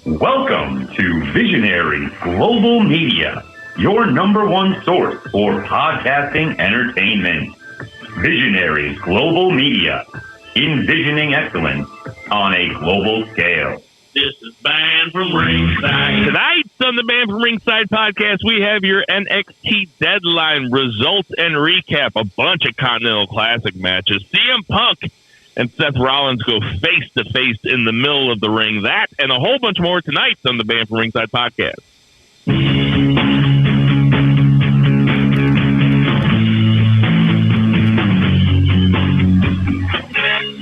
Welcome to Visionary Global Media, your number one source for podcasting entertainment. Visionary Global Media, envisioning excellence on a global scale. This is Band from Ringside. Tonight on the Band from Ringside podcast, we have your NXT Deadline results and recap. A bunch of Continental Classic matches. CM Punk and Seth Rollins go face-to-face in the middle of the ring. That and a whole bunch more tonight on the Band from Ringside podcast.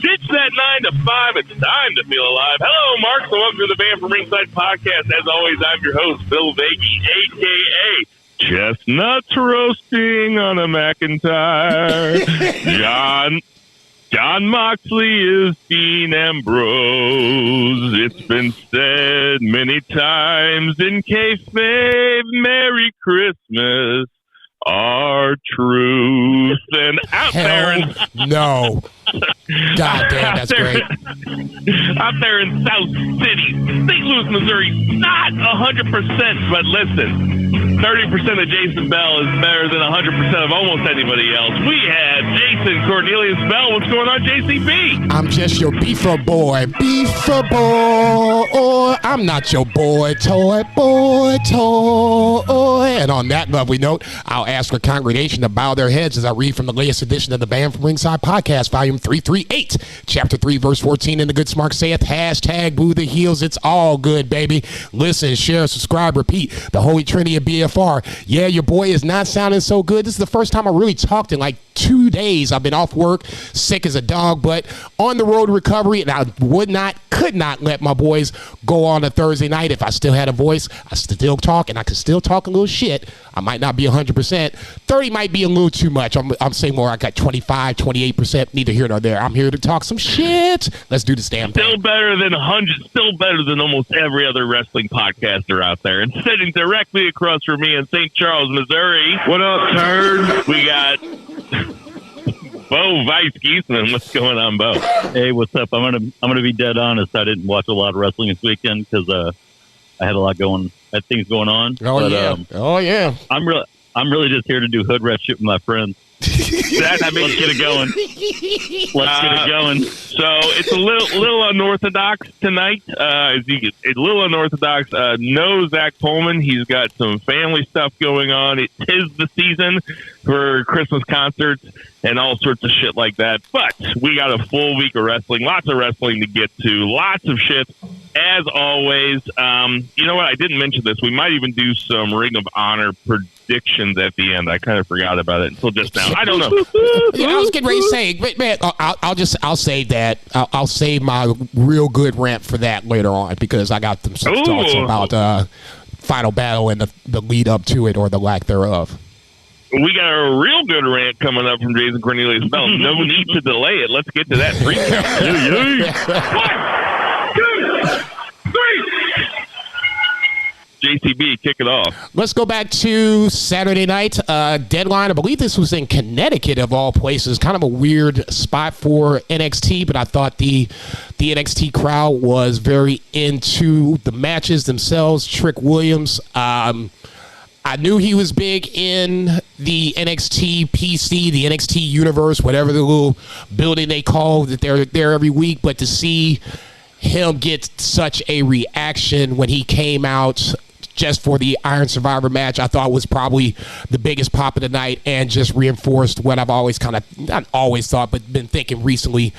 Ditch that 9 to 5. It's time to feel alive. Hello, Mark. So welcome to the Band from Ringside podcast. As always, I'm your host, Bill Vagey, a.k.a. Chestnuts Roasting on a McIntyre. John Moxley is Dean Ambrose. It's been said many times in kayfabe, Merry Christmas, our truth. And out there in... No. God damn, that's great. Out there in South City, St. Louis, Missouri, not 100%, but listen, 30% of Jason Bell is better than 100% of almost anybody else. We have Jason Cornelius Bell. What's going on, JCB? I'm just your beefer boy. Beefer boy. I'm not your boy toy. And on that lovely note, I'll ask our congregation to bow their heads as I read from the latest edition of the Band from Ringside podcast, volume 338, chapter 3, verse 14. And the good smart saith, hashtag boo the heels. It's all good, baby. Listen, share, subscribe, repeat. The Holy Trinity of BFR. Yeah, your boy is not sounding so good. This is the first time I really talked in like 2 days. I've been off work, sick as a dog, but on the road to recovery, and I could not let my boys go on a Thursday night. If I still had a voice, I still talk, and I could still talk a little shit. I might not be 100%. 30 might be a little too much. I'm saying more. I got 25, 28%, neither here nor there. I'm here to talk some shit. Let's do this damn thing. Still better than 100, still better than almost every other wrestling podcaster out there. And sitting directly across from me in St. Charles, Missouri. What up, turd? We got Bo Vice Geisman. What's going on, Bo? Hey, what's up? I'm gonna be dead honest. I didn't watch a lot of wrestling this weekend because I had had things going on. Oh yeah. I'm really just here to do hood rat shit with my friends. Let's get it going. Let's get it going. So it's a little unorthodox tonight. A little unorthodox. No Zach Pullman. He's got some family stuff going on. It is the season for Christmas concerts and all sorts of shit like that. But we got a full week of wrestling. Lots of wrestling to get to. Lots of shit. As always, you know what? I didn't mention this. We might even do some Ring of Honor predictions at the end. I kind of forgot about it until just now. I don't know. Yeah, I was getting ready to say, but man, I'll save that. I'll save my real good rant for that later on because I got some thoughts about Final Battle and the lead up to it or the lack thereof. We got a real good rant coming up from Jason Cornelius Bell. No need to delay it. Let's get to that. 1, 2, 3. JCB, kick it off. Let's go back to Saturday night. Deadline. I believe this was in Connecticut, of all places. Kind of a weird spot for NXT, but I thought the NXT crowd was very into the matches themselves. Trick Williams. I knew he was big in the NXT PC, the NXT universe, whatever the little building they call that they're there every week, but to see him get such a reaction when he came out just for the Iron Survivor match, I thought was probably the biggest pop of the night and just reinforced what I've always not always thought, but been thinking recently,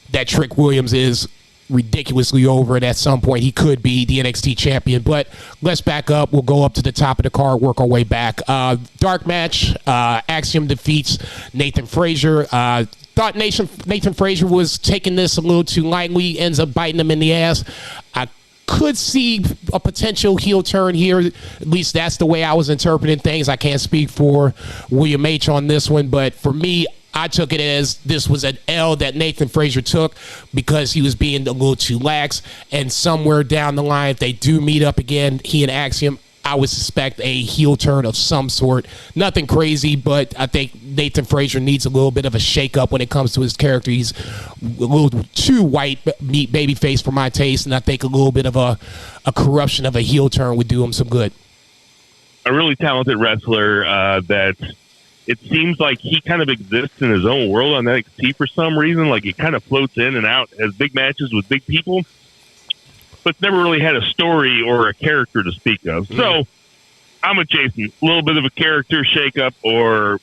that Trick Williams is ridiculously over, and at some point he could be the NXT champion. But let's back up. We'll go up to the top of the card, work our way back. Dark match. Axiom defeats Nathan Frazier. Thought Nathan Frazier was taking this a little too lightly, ends up biting him in the ass. I could see a potential heel turn here. At least that's the way I was interpreting things. I can't speak for William H. on this one, but for me, I took it as this was an L that Nathan Frazier took because he was being a little too lax. And somewhere down the line, if they do meet up again, he and Axiom, I would suspect a heel turn of some sort. Nothing crazy, but I think Nathan Frazier needs a little bit of a shake-up when it comes to his character. He's a little too white meat babyface for my taste, and I think a little bit of a corruption of a heel turn would do him some good. A really talented wrestler that it seems like he kind of exists in his own world on NXT for some reason. Like, he kind of floats in and out, has big matches with big people, but never really had a story or a character to speak of. So I'm with Jason. A little bit of a character shakeup or,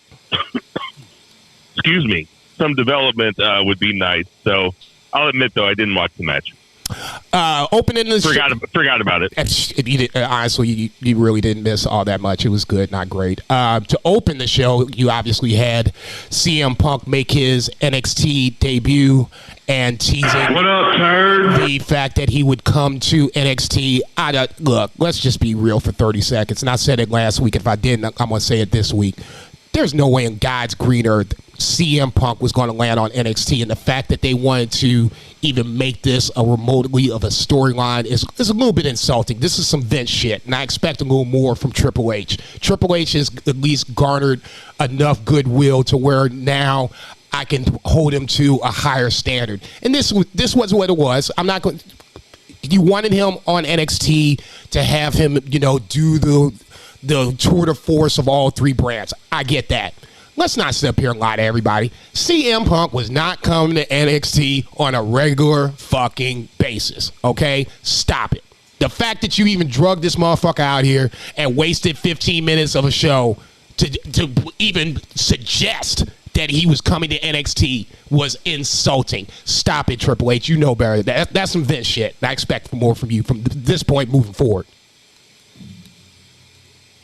excuse me, some development would be nice. So I'll admit, though, I didn't watch the match. Opening the forgot about it. Honestly, you really didn't miss all that much. It was good, not great. To open the show, you obviously had CM Punk make his NXT debut and teasing what up, turd? The fact that he would come to NXT. Look, let's just be real for 30 seconds. And I said it last week. If I didn't, I'm going to say it this week. There's no way in God's green earth CM Punk was going to land on NXT, and the fact that they wanted to even make this a remotely of a storyline is a little bit insulting. This is some Vince shit, and I expect a little more from Triple H. Triple H has at least garnered enough goodwill to where now I can hold him to a higher standard. And this was what it was. I'm not going. You wanted him on NXT to have him, do the tour de force of all three brands. I get that. Let's not sit up here and lie to everybody. CM Punk was not coming to NXT on a regular fucking basis, okay? Stop it. The fact that you even drugged this motherfucker out here and wasted 15 minutes of a show to even suggest that he was coming to NXT was insulting. Stop it, Triple H. You know better. That's some Vince shit. I expect more from you from this point moving forward.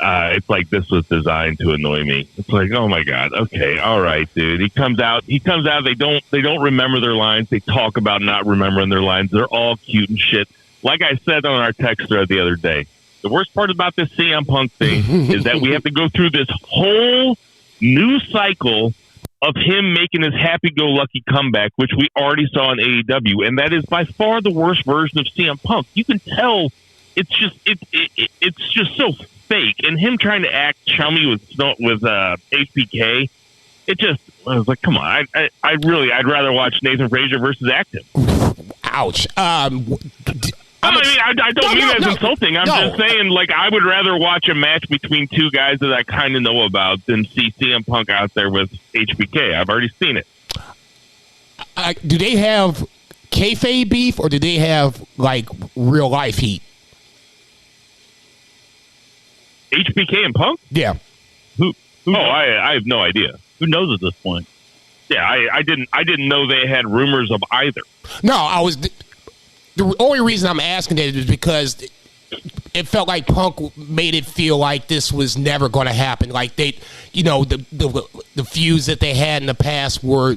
It's like this was designed to annoy me. It's like, oh my God, okay, all right, dude. He comes out. They don't remember their lines. They talk about not remembering their lines. They're all cute and shit. Like I said on our text thread the other day, the worst part about this CM Punk thing is that we have to go through this whole new cycle of him making his happy-go-lucky comeback, which we already saw in AEW, and that is by far the worst version of CM Punk. You can tell it's just so fake, and him trying to act chummy with HBK, I was like, come on, I'd rather watch Nathan Frazier versus Active. Ouch. I don't mean that as insulting. I'm just saying, like, I would rather watch a match between two guys that I kind of know about than see CM Punk out there with HBK. I've already seen it. Do they have kayfabe beef, or do they have, like, real life heat? HBK and Punk? Yeah. I have no idea. Who knows at this point? Yeah, I didn't know they had rumors of either. No, the only reason I'm asking that is because it felt like Punk made it feel like this was never going to happen. Like the feuds that they had in the past were,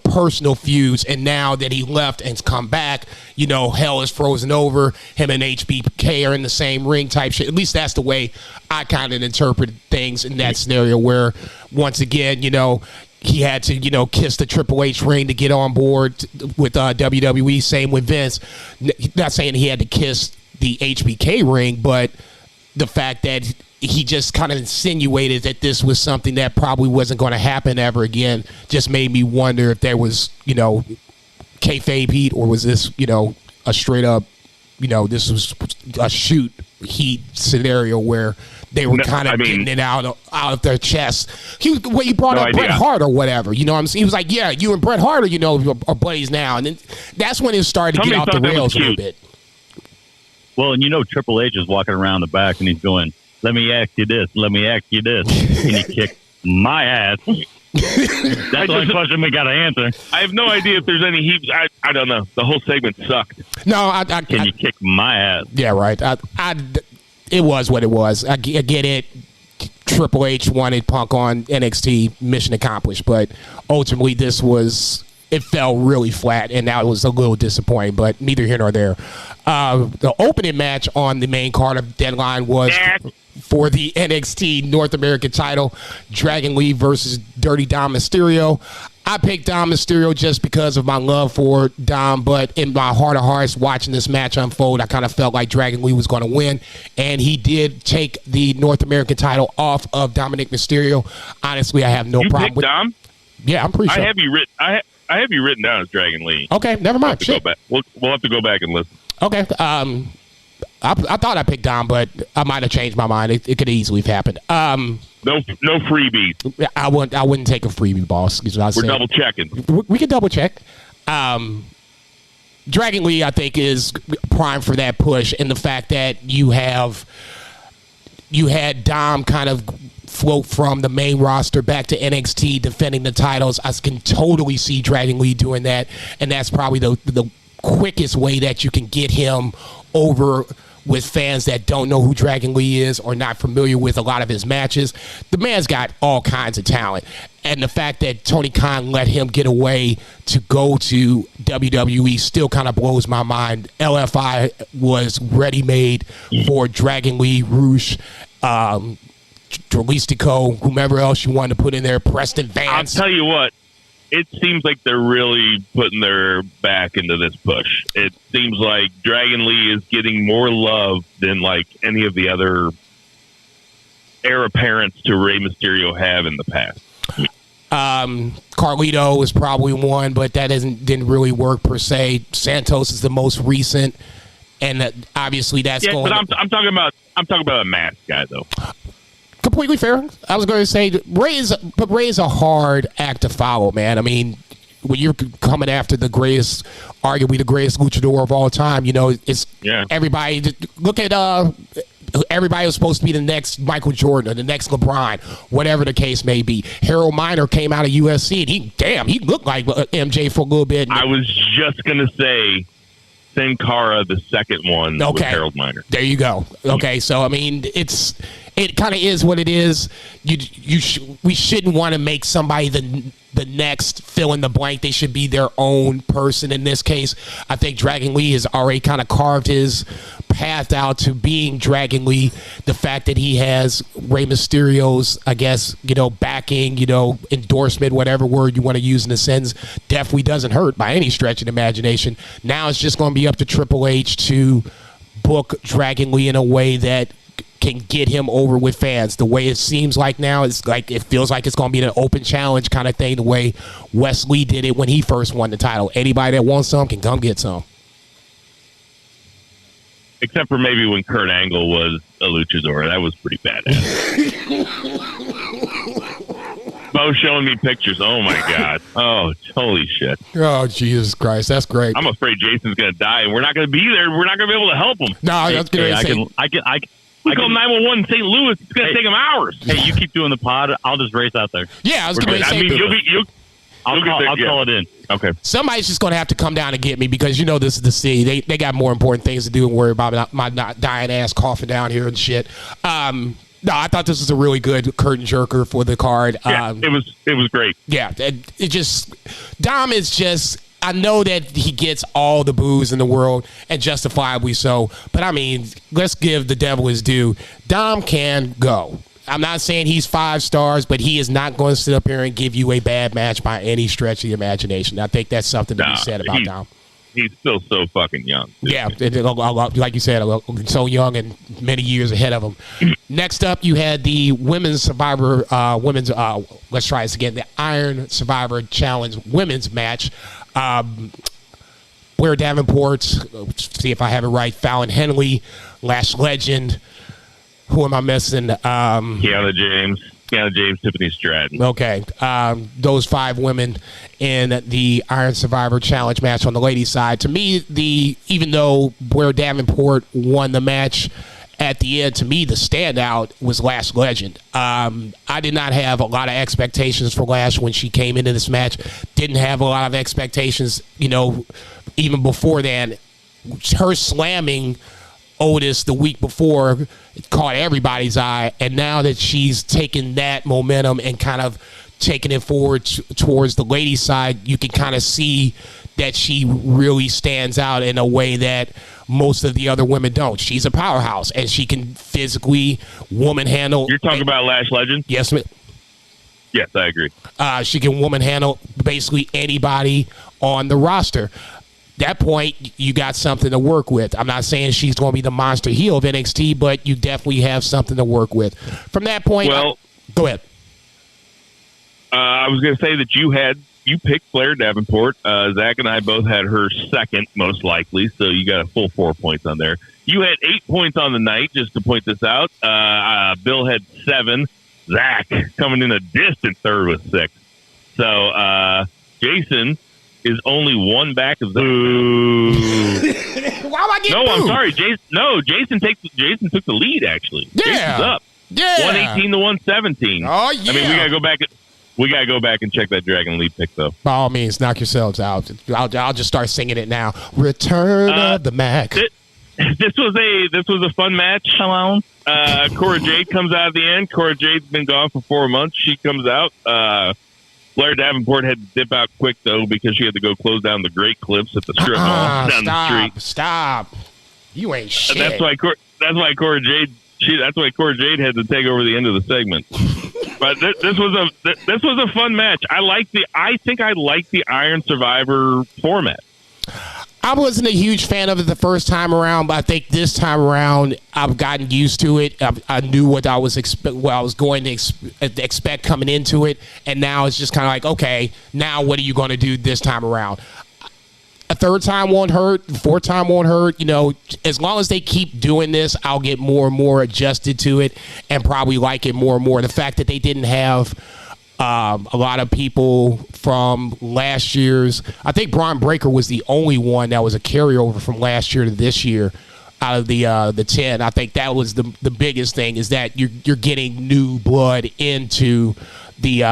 personal feuds, and now that he left and come back, hell is frozen over. Him and HBK are in the same ring type shit. At least that's the way I kind of interpreted things in that scenario, where once again, he had to, kiss the Triple H ring to get on board with WWE. Same with Vince. Not saying he had to kiss the HBK ring, but the fact that he just kind of insinuated that this was something that probably wasn't going to happen ever again just made me wonder if there was, kayfabe heat, or was this, a straight up, this was a shoot heat scenario where they were kind of getting it out of their chest. He brought up Bret Hart or whatever. You know what I'm saying? He was like, yeah, you and Bret Hart are buddies now. And then that's when it started to get off the rails a little bit. Well, and Triple H is walking around the back and he's going, let me ask you this, let me ask you this. And he kicked my ass. That's the only question we got to answer. I have no idea if there's any heat. I don't know. The whole segment sucked. No, Can you kick my ass? Yeah, right. It was what it was. I get it. Triple H wanted Punk on NXT, mission accomplished. But ultimately, it fell really flat, and that was a little disappointing, but neither here nor there. The opening match on the main card of Deadline was for the NXT North American title, Dragon Lee versus Dirty Dom Mysterio. I picked Dom Mysterio just because of my love for Dom, but in my heart of hearts, watching this match unfold, I kind of felt like Dragon Lee was going to win, and he did take the North American title off of Dominic Mysterio. Honestly, I have no problem with Dom. Yeah, I'm pretty sure. I have you written down as Dragon Lee. Okay, never mind. We'll have to go back and listen. Okay. I thought I picked Dom, but I might have changed my mind. It could easily have happened. No freebie. I wouldn't take a freebie, boss. We're double checking. We can double check. Dragon Lee, I think, is prime for that push, and the fact that you had Dom kind of float from the main roster back to NXT defending the titles. I can totally see Dragon Lee doing that, and that's probably the quickest way that you can get him over with fans that don't know who Dragon Lee is or not familiar with a lot of his matches. The man's got all kinds of talent. And the fact that Tony Khan let him get away to go to WWE still kind of blows my mind. LFI was ready-made for Dragon Lee, Roosh, Dralistico, whomever else you wanted to put in there, Preston Vance. I'll tell you what. It seems like they're really putting their back into this push. It seems like Dragon Lee is getting more love than like any of the other heir apparents to Rey Mysterio have in the past. Carlito is probably one, but that didn't really work per se. Santos is the most recent, and obviously that's going. But I'm talking about a mask guy though. Completely fair. I was going to say Rey is a hard act to follow, man. I mean, when you're coming after arguably the greatest luchador of all time, it's everybody. Look at everybody was supposed to be the next Michael Jordan or the next LeBron, whatever the case may be. Harold Miner came out of USC, and he looked like MJ for a little bit. I was just going to say Sin Cara, the second one, with Harold Miner. There you go. Okay, so I mean, it kind of is what it is. We shouldn't want to make somebody the next fill in the blank. They should be their own person in this case. I think Dragon Lee has already kind of carved his path out to being Dragon Lee. The fact that he has Rey Mysterio's, I guess, backing, endorsement, whatever word you want to use in a sentence, definitely doesn't hurt by any stretch of the imagination. Now it's just going to be up to Triple H to book Dragon Lee in a way that can get him over with fans. The way it seems like now, it's like it feels like it's going to be an open challenge kind of thing, the way Wes Lee did it when he first won the title. Anybody that wants some can come get some. Except for maybe when Kurt Angle was a luchador. That was pretty badass. Bo's showing me pictures. Oh, my God. Oh, holy shit. Oh, Jesus Christ. That's great. I'm afraid Jason's going to die, and we're not going to be there. We're not going to be able to help him. No, I was going to say. We call 911 in St. Louis. It's going to take him hours. Hey, you keep doing the pod. I'll just race out there. Yeah, I was going to say. I'll call it in. Okay. Somebody's just going to have to come down and get me because this is the city. They got more important things to do and worry about my not dying ass coughing down here and shit. No, I thought this was a really good curtain jerker for the card. Yeah, it was great. Yeah, Dom is just. I know that he gets all the boos in the world, and justifiably so. But, I mean, let's give the devil his due. Dom can go. I'm not saying he's 5 stars, but he is not going to sit up here and give you a bad match by any stretch of the imagination. I think that's something to be said about Dom. He's still so fucking young. Too. Yeah, like you said, so young and many years ahead of him. Next up, you had the Women's Survivor, let's try this again, the Iron Survivor Challenge Women's match. Blair Davenport, see if I have it right, Fallon Henley, Lash Legend. Who am I missing? Kiana James, Tiffany Stratton. Okay. Those 5 women in the Iron Survivor Challenge match on the ladies' side. To me, even though Blair Davenport won the match at the end, to me, the standout was Lash Legend. I did not have a lot of expectations for Lash when she came into this match. Didn't have a lot of expectations, even before then. Her slamming Otis the week before caught everybody's eye, and now that she's taken that momentum and kind of taking it forward towards the ladies' side, you can kind of see that she really stands out in a way that most of the other women don't. She's a powerhouse, and she can physically woman handle. You're talking about Lash Legend? Yes, ma'am. Yes, I agree. She can woman handle basically anybody on the roster. That point, you got something to work with. I'm not saying she's going to be the monster heel of NXT, but you definitely have something to work with. From that point, go ahead. I was going to say that you picked Blair Davenport. Zach and I both had her second, most likely, so you got a full 4 points on there. You had 8 points on the night, just to point this out. Bill had 7. Zach coming in a distant third with 6. So Jason is only 1 back of Zach. Why am I getting No, I'm sorry. Jason took the lead, actually. Yeah. Jason's up. Yeah. 118 to 117. Oh, yeah. I mean, we gotta go back and check that Dragon Lead pick, though. By all means, knock yourselves out. I'll just start singing it now. Return of the Mac. This was a fun match. Hello. Cora Jade comes out at the end. Cora Jade's been gone for 4 months. She comes out. Blair Davenport had to dip out quick, though, because she had to go close down the Great Clips at the strip mall down the street. Stop. You ain't shit. And that's why Cora Jade had to take over the end of the segment. But this was a fun match. I think I like the Iron Survivor format. I wasn't a huge fan of it the first time around, but I think this time around I've gotten used to it. I knew what I was going to expect coming into it, and now it's just kind of like, okay, now what are you going to do this time around? A third time won't hurt. Fourth time won't hurt. You know, as long as they keep doing this, I'll get more and more adjusted to it and probably like it more and more. The fact that they didn't have a lot of people from last year's, I think Braun Breaker was the only one that was a carryover from last year to this year out of the 10. I think that was the biggest thing, is that you're getting new blood into the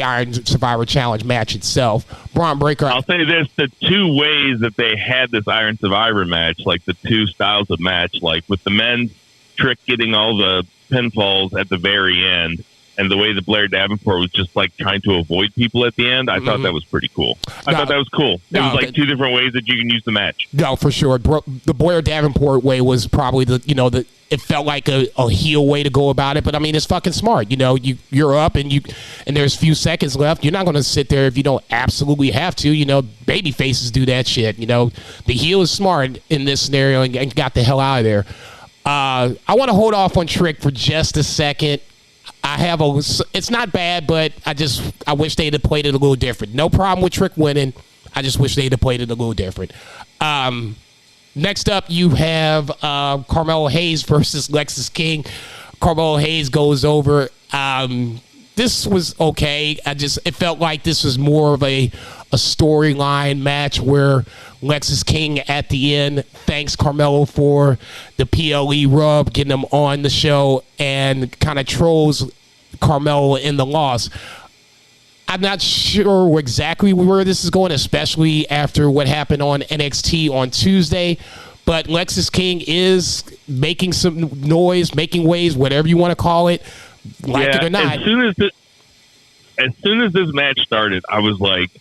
Iron Survivor Challenge match itself. Braun Breaker. I'll say this: the 2 ways that they had this Iron Survivor match, like the 2 styles of match, like with the men's Trick getting all the pinfalls at the very end, and the way that Blair Davenport was just like trying to avoid people at the end, I thought that was pretty cool. I thought that was cool. It was like 2 different ways that you can use the match. No, for sure. The Blair Davenport way was probably it felt like a heel way to go about it, but I mean, it's fucking smart. You know, you're up and there's a few seconds left. You're not going to sit there if you don't absolutely have to. You know, baby faces do that shit. You know, the heel is smart in this scenario and got the hell out of there. I want to hold off on Trick for just a second. It's not bad, but I wish they'd have played it a little different. No problem with Trick winning. I just wish they'd have played it a little different. Next up, you have Carmelo Hayes versus Lexis King. Carmelo Hayes goes over. This was okay. It felt like this was more of a storyline match where Lexis King at the end thanks Carmelo for the PLE rub, getting him on the show, and kind of trolls Carmelo in the loss. I'm not sure exactly where this is going, especially after what happened on NXT on Tuesday. But Lexis King is making some noise, making waves, whatever you want to call it, it or not. As soon as this match started, I was like,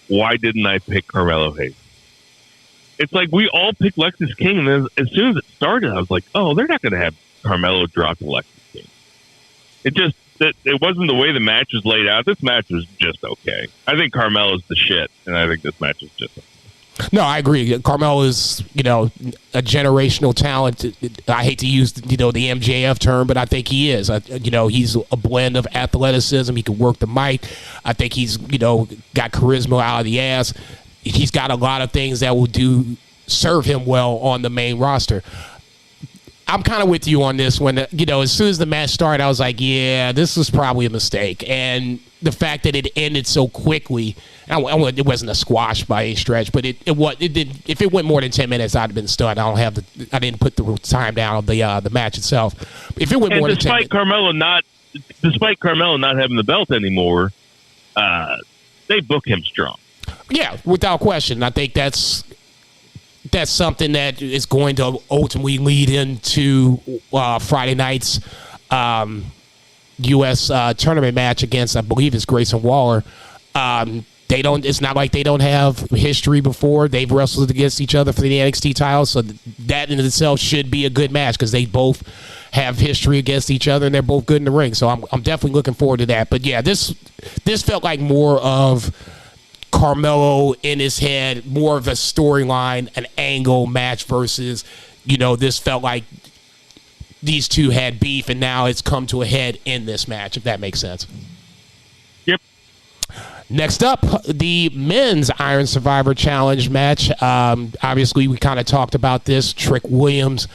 why didn't I pick Carmelo Hayes? It's like we all picked Lexis King, and then as soon as it started, I was like, oh, they're not going to have Carmelo drop Lexis King. It wasn't the way the match was laid out. This match was just okay. I think Carmelo's the shit, and I think this match is just okay. No, I agree. Carmelo is, a generational talent. I hate to use, the MJF term, but I think he is. He's a blend of athleticism. He can work the mic. I think he's, got charisma out of the ass. He's got a lot of things that will serve him well on the main roster. I'm kind of with you on this one. As soon as the match started, I was like, yeah, this was probably a mistake. And the fact that it ended so quickly, it wasn't a squash by any stretch, but it did. If it went more than 10 minutes, I'd have been stunned. I didn't put the time down on the match itself. If it went more than 10 minutes, despite Carmelo not having the belt anymore, they book him strong. Yeah, without question. I think that's something that is going to ultimately lead into Friday night's U.S. tournament match against, I believe it's Grayson Waller. It's not like they don't have history before. They've wrestled against each other for the NXT title, so that in itself should be a good match because they both have history against each other, and they're both good in the ring. So I'm definitely looking forward to that. But yeah, this felt like more of Carmelo in his head, more of a storyline, an angle match versus, this felt like these two had beef, and now it's come to a head in this match, if that makes sense. Yep. Next up, the men's Iron Survivor Challenge match. Obviously, we kind of talked about this. Trick Williams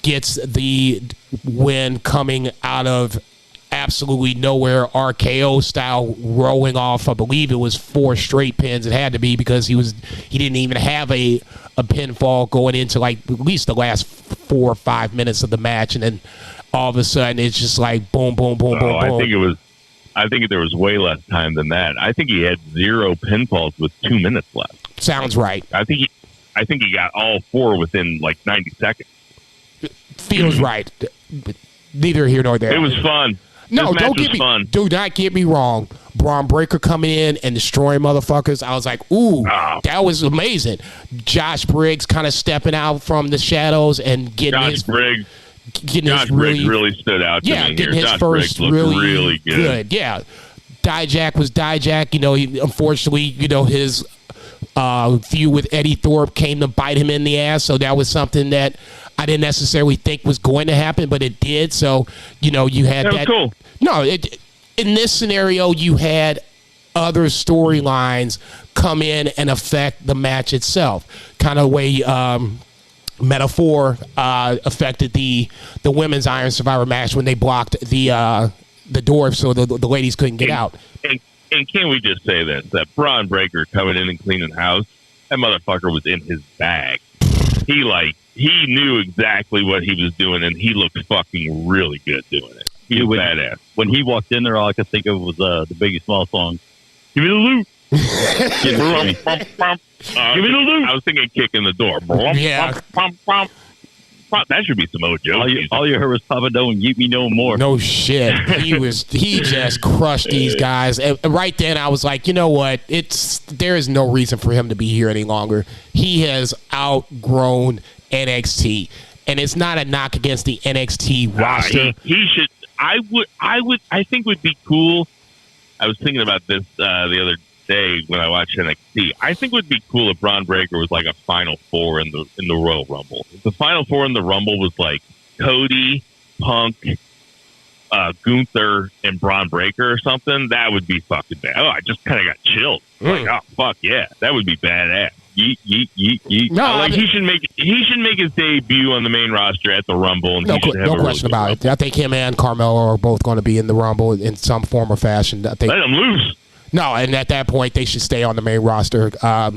gets the win coming out of absolutely nowhere, RKO style, rolling off. I believe it was 4 straight pins. It had to be, because he didn't even have a pinfall going into like at least the last 4 or 5 minutes of the match, and then all of a sudden it's just like boom, boom, boom, boom, boom. I think there was way less time than that. I think he had 0 pinfalls with 2 minutes left. Sounds right. I think he got all 4 within like 90 seconds. Feels right. Neither here nor there. It was fun. No, do not get me wrong. Braun Breaker coming in and destroying motherfuckers. I was like, ooh, that was amazing. Josh Briggs kind of stepping out from the shadows and getting Briggs really stood out to me. Getting his Josh first Briggs really good. Yeah. Dijak was Dijak. Unfortunately, his feud with Eddie Thorpe came to bite him in the ass. So that was something that I didn't necessarily think was going to happen, but it did. So, you had that. Cool. No, in this scenario, you had other storylines come in and affect the match itself. Kind of way Metaphor affected the women's Iron Survivor match when they blocked the door so the ladies couldn't get out. And can we just say this, that Braun Breaker coming in and cleaning house, that motherfucker was in his bag. He knew exactly what he was doing, and he looked fucking really good doing it. He was badass. When he walked in there, all I could think of was the Biggie Small song, "Give me the loot." Give me the loot. I was thinking kicking the door. Yeah. That should be Samoa Joe. All you heard was Papa Don't Eat Me No More. No shit. He just crushed these guys. And right then I was like, you know what? There is no reason for him to be here any longer. He has outgrown NXT. And it's not a knock against the NXT roster. He should. I think would be cool. I was thinking about this the other day when I watched NXT. I think it would be cool if Braun Breaker was like a Final Four in the Royal Rumble. If the Final Four in the Rumble was like Cody, Punk, Gunther, and Braun Breaker or something, that would be fucking bad. Oh, I just kind of got chilled. Like, oh fuck yeah, that would be badass. Yeet, yeet, yeet, yeet. No, he should make his debut on the main roster at the Rumble. And no question about it. I think him and Carmelo are both going to be in the Rumble in some form or fashion. I think. Let him loose. No, and at that point they should stay on the main roster. I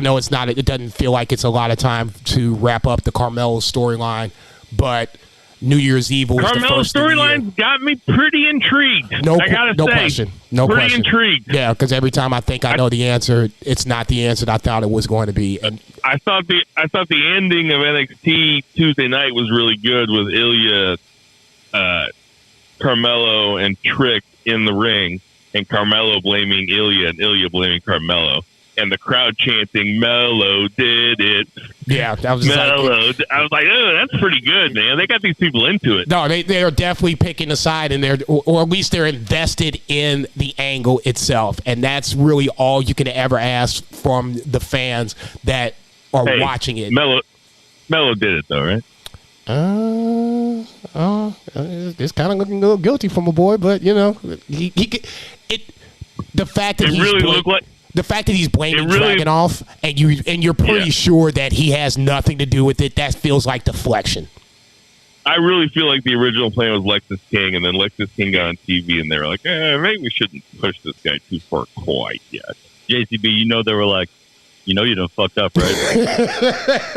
know it doesn't feel like it's a lot of time to wrap up the Carmelo storyline, but New Year's Eve was the first storyline got me pretty intrigued. I gotta say, no question. Intrigued. Yeah, because every time I think I know the answer, it's not the answer that I thought it was going to be. And I thought the ending of NXT Tuesday night was really good with Ilya, Carmelo, and Trick in the ring, and Carmelo blaming Ilya and Ilya blaming Carmelo. And the crowd chanting, "Mello did it." Yeah, that was Mello. I was like, "Oh, that's pretty good, man." They got these people into it. No, they are definitely picking a side, and or at least they're invested in the angle itself, and that's really all you can ever ask from the fans that are watching it. Mello did it though, right? It's kind of looking a little guilty from a boy, but the fact that the fact that he's blaming Dragunov and you're pretty sure that he has nothing to do with it, that feels like deflection. I really feel like the original plan was Lexus King, and then Lexus King got on TV, and they were like, maybe we shouldn't push this guy too far quite yet. JCB, they were like, you done fucked up, right?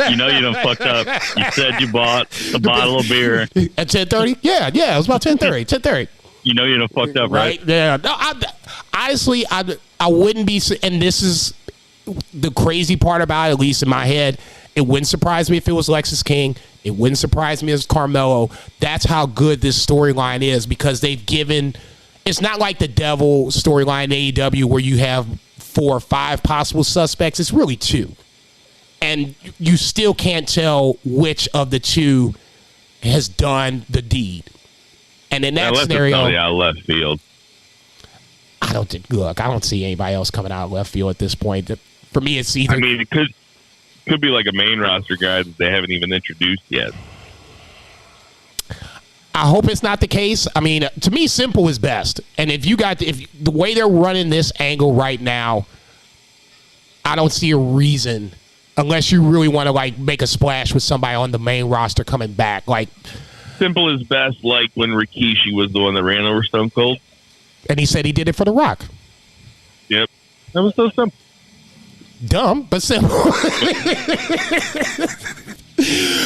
you done fucked up. You said you bought a bottle of beer. At 10:30? Yeah, it was about 10:30. 10:30. You done fucked up, right? Yeah. No, honestly, I wouldn't be, and this is the crazy part about it, at least in my head, it wouldn't surprise me if it was Lexus King. It wouldn't surprise me as Carmelo. That's how good this storyline is, because they've given, it's not like the Devil storyline in AEW where you have 4 or 5 possible suspects. It's really 2. And you still can't tell which of the 2 has done the deed. And in that scenario, out of left field. I don't see anybody else coming out of left field at this point. For me, it's either. I mean, it could be like a main roster guy that they haven't even introduced yet. I hope it's not the case. I mean, to me, simple is best. And if the way they're running this angle right now, I don't see a reason, unless you really want to like make a splash with somebody on the main roster coming back. Like, simple is best, like when Rikishi was the one that ran over Stone Cold. And he said he did it for The Rock. Yep. That was so simple. Dumb, but simple.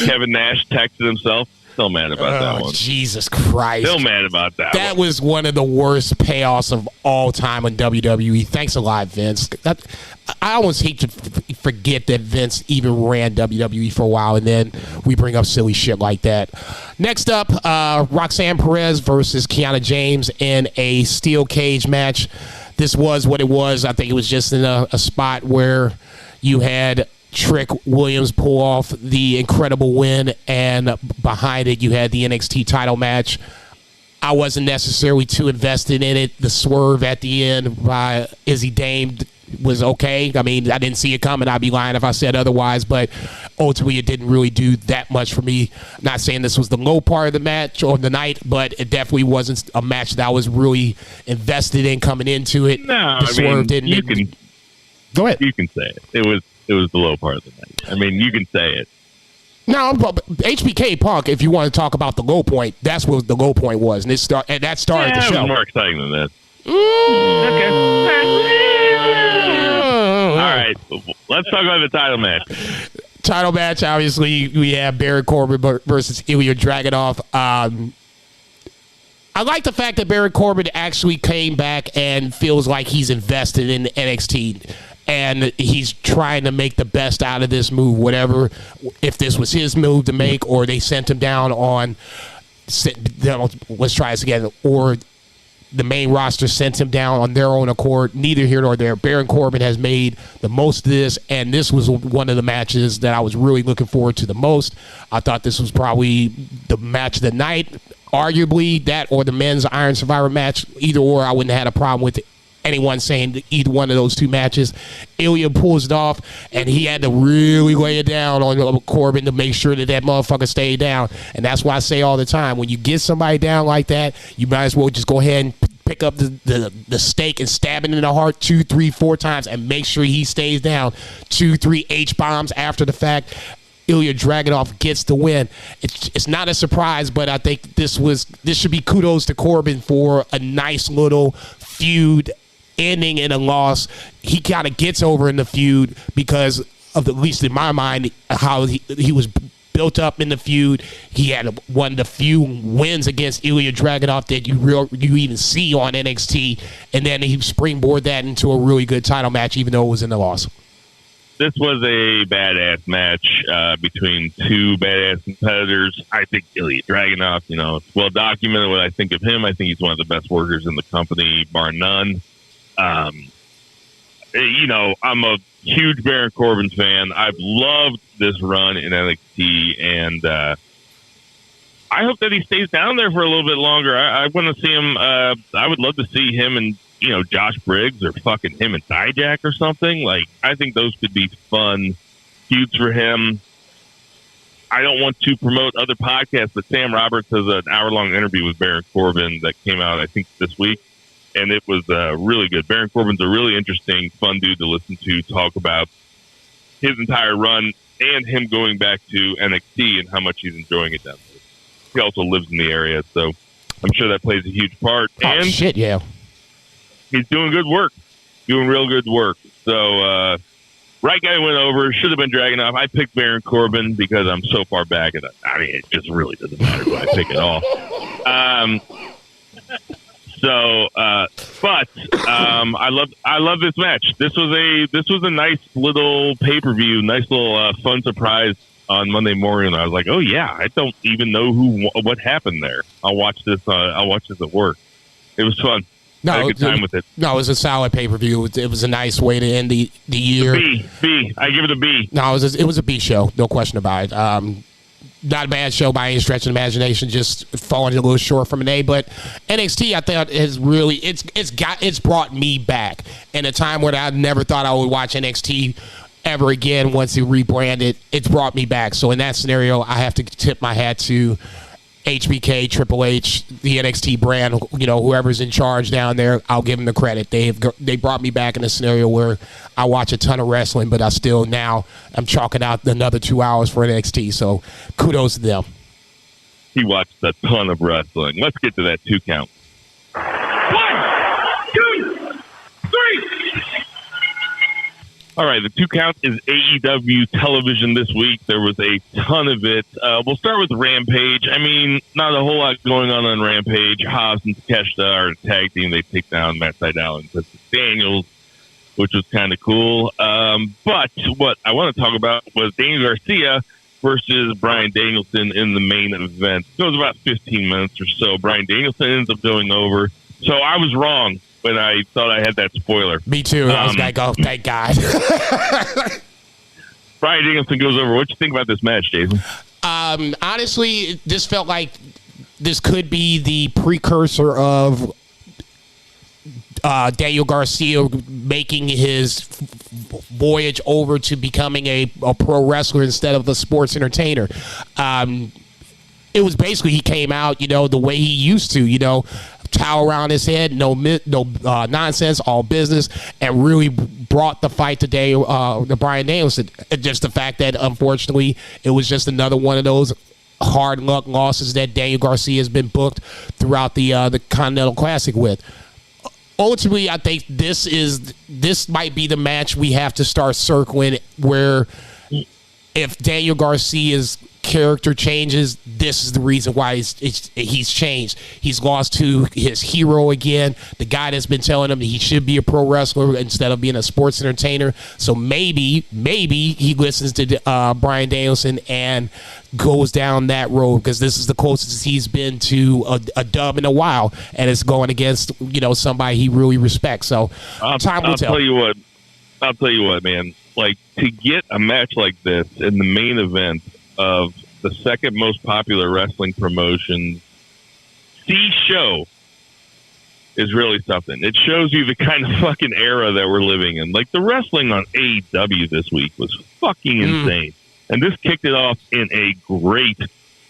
Kevin Nash texted himself. Still mad about that one. Jesus Christ. Still mad about that one. That was one of the worst payoffs of all time on WWE. Thanks a lot, Vince. I almost hate to forget that Vince even ran WWE for a while, and then we bring up silly shit like that. Next up, Roxanne Perez versus Kiana James in a steel cage match. This was what it was. I think it was just in a spot where you had Trick Williams pull off the incredible win, and behind it you had the NXT title match. I wasn't necessarily too invested in it. The swerve at the end by Izzy Dame was okay. I mean, I didn't see it coming. I'd be lying if I said otherwise, but ultimately it didn't really do that much for me. I'm not saying this was the low part of the match or the night, but it definitely wasn't a match that I was really invested in coming into it. No, the swerve Go ahead. You can say it. It was the low part of the night. I mean, you can say it. No, HBK Punk, if you want to talk about the low point, that's what the low point was. And that started the show. It was more exciting than this. Okay. All right. Let's talk about the title match. Title match, obviously, we have Baron Corbin versus Ilya Dragunov. I like the fact that Baron Corbin actually came back and feels like he's invested in NXT. And he's trying to make the best out of this move, whatever, if this was his move to make, or they sent him down on, let's try this again, or the main roster sent him down on their own accord. Neither here nor there. Baron Corbin has made the most of this, and this was one of the matches that I was really looking forward to the most. I thought this was probably the match of the night, arguably that or the men's Iron Survivor match. Either or, I wouldn't have had a problem with it. Anyone saying either one of those two matches. Ilya pulls it off, and he had to really lay it down on Corbin to make sure that motherfucker stayed down. And that's why I say all the time, when you get somebody down like that, you might as well just go ahead and pick up the stake and stab it in the heart 2, 3, 4 times and make sure he stays down. 2, 3 H-bombs after the fact. Ilya Dragunov gets the win. It's not a surprise, but I think this should be kudos to Corbin for a nice little feud ending in a loss. He kind of gets over in the feud because of, at least in my mind, how he was built up in the feud. He had one of the few wins against Ilya Dragunov that you even see on NXT, and then he springboarded that into a really good title match, even though it was in the loss. This was a badass match between two badass competitors. I think Ilya Dragunov, it's well documented what I think of him. I think he's one of the best workers in the company, bar none. I'm a huge Baron Corbin fan. I've loved this run in NXT, and I hope that he stays down there for a little bit longer. I want to see him. I would love to see him and Josh Briggs, or fucking him and Dijak or something. Like, I think those could be fun feuds for him. I don't want to promote other podcasts, but Sam Roberts has an hour-long interview with Baron Corbin that came out, I think, this week. And it was really good. Baron Corbin's a really interesting, fun dude to listen to talk about his entire run and him going back to NXT and how much he's enjoying it down there. He also lives in the area, so I'm sure that plays a huge part. Oh, and shit, yeah. He's doing good work, doing real good work. So, right guy went over. Should have been Dragunov. I picked Baron Corbin because I'm so far back. And it just really doesn't matter who I pick at all. I love this match. This was a nice little pay-per-view, nice little fun surprise on Monday morning. I was like, oh yeah, I don't even know what happened there. I'll watch this at work. It was fun. No, I had a good time with it. No, it was a solid pay-per-view. It was a nice way to end the year. B. I give it a B. No, it was a B show. No question about it. not a bad show by any stretch of the imagination, just falling a little short from an A. But NXT, I thought, has really it's brought me back in a time where I never thought I would watch NXT ever again. Once it rebranded, it's brought me back. So in that scenario, I have to tip my hat to HBK, Triple H, the NXT brand, whoever's in charge down there. I'll give them the credit. They brought me back in a scenario where I watch a ton of wrestling, but I'm chalking out another 2 hours for NXT. So kudos to them. He watched a ton of wrestling. Let's get to that 2 count. 1, 2, 3. All right, the 2 count is AEW television this week. There was a ton of it. We'll start with Rampage. I mean, not a whole lot going on Rampage. Hobbs and Takeshita are a tag team. They take down Matt Sydal and Chris Daniels, which was kind of cool. But what I want to talk about was Daniel Garcia versus Bryan Danielson in the main event. It goes about 15 minutes or so. Bryan Danielson ends up going over. So I was wrong when I thought I had that spoiler. Me too. I was like, oh, thank God. Bryan Danielson goes over. What you think about this match, Jason? Honestly, this felt like this could be the precursor of Daniel Garcia making his voyage over to becoming a pro wrestler instead of a sports entertainer. It was basically he came out, the way he used to, towel around his head, no nonsense, all business, and really brought the fight to Bryan Danielson. Just the fact that, unfortunately, it was just another one of those hard luck losses that Daniel Garcia has been booked throughout the Continental Classic with. Ultimately, I think this might be the match we have to start circling, where if Daniel Garcia's character changes, this is the reason why he's changed. He's lost to his hero again, the guy that's been telling him that he should be a pro wrestler instead of being a sports entertainer. So maybe he listens to Bryan Danielson and goes down that road, because this is the closest he's been to a dub in a while, and it's going against somebody he really respects. So time will tell. I'll tell you what, man. Like, to get a match like this in the main event of the second most popular wrestling promotion show is really something. It shows you the kind of fucking era that we're living in. Like, the wrestling on AEW this week was fucking insane. And this kicked it off in a great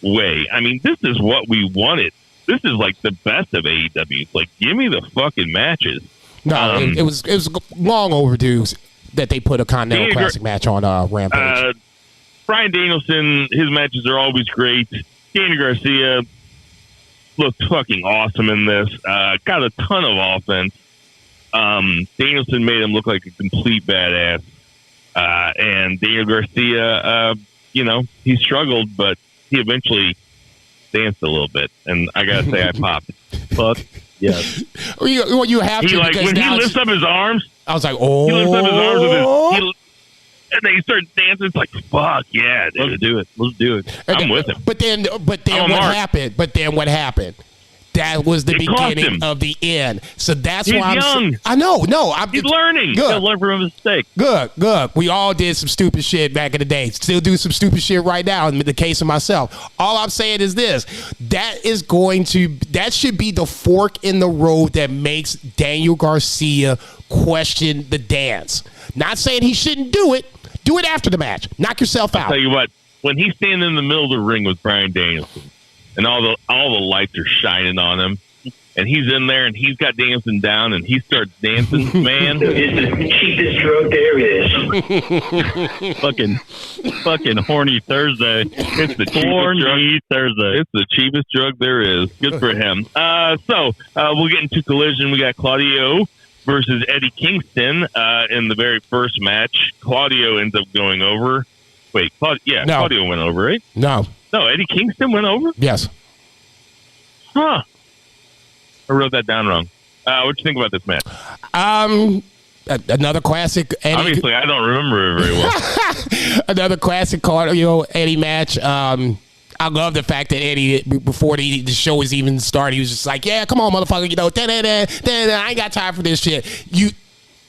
way. I mean, this is what we wanted. This is like the best of AEW. It's like, give me the fucking matches. No, it was long overdue that they put a Continental Classic match on Rampage. Bryan Danielson, his matches are always great. Daniel Garcia looked fucking awesome in this. Got a ton of offense. Danielson made him look like a complete badass. And Daniel Garcia, he struggled, but he eventually danced a little bit. And I gotta say, I popped. Fuck yes. You have to. Like, when he lifts up his arms, I was like, oh. He lifts up his arms with his. And then he starts dancing. It's like, fuck yeah, dude. Let's do it. I'm with him. But then what happened? That was the beginning of the end. So that's why I'm young. I know. No, he's learning. Good. He'll learn from his mistakes. Good. We all did some stupid shit back in the day. Still do some stupid shit right now. In the case of myself, all I'm saying is this: that should be the fork in the road that makes Daniel Garcia question the dance. Not saying he shouldn't do it. Do it after the match. Knock yourself out. I'll tell you what. When he's standing in the middle of the ring with Bryan Danielson, and all the lights are shining on him, and he's in there, and he's got Danielson down, and he starts dancing, man. It's the cheapest drug there is. fucking horny Thursday. It's the cheapest Thursday. It's the cheapest drug there is. Good for him. So we'll get into Collision. We got Claudio versus Eddie Kingston in the very first match. Claudio ends up going over. Wait, Claudio went over, right? No, Eddie Kingston went over? Yes. Huh. I wrote that down wrong. What do you think about this match? Another classic Eddie. Obviously, I don't remember it very well. Another classic Claudio Eddie match. I love the fact that Eddie, before the show was even started, he was just like, yeah, come on, motherfucker, I ain't got time for this shit.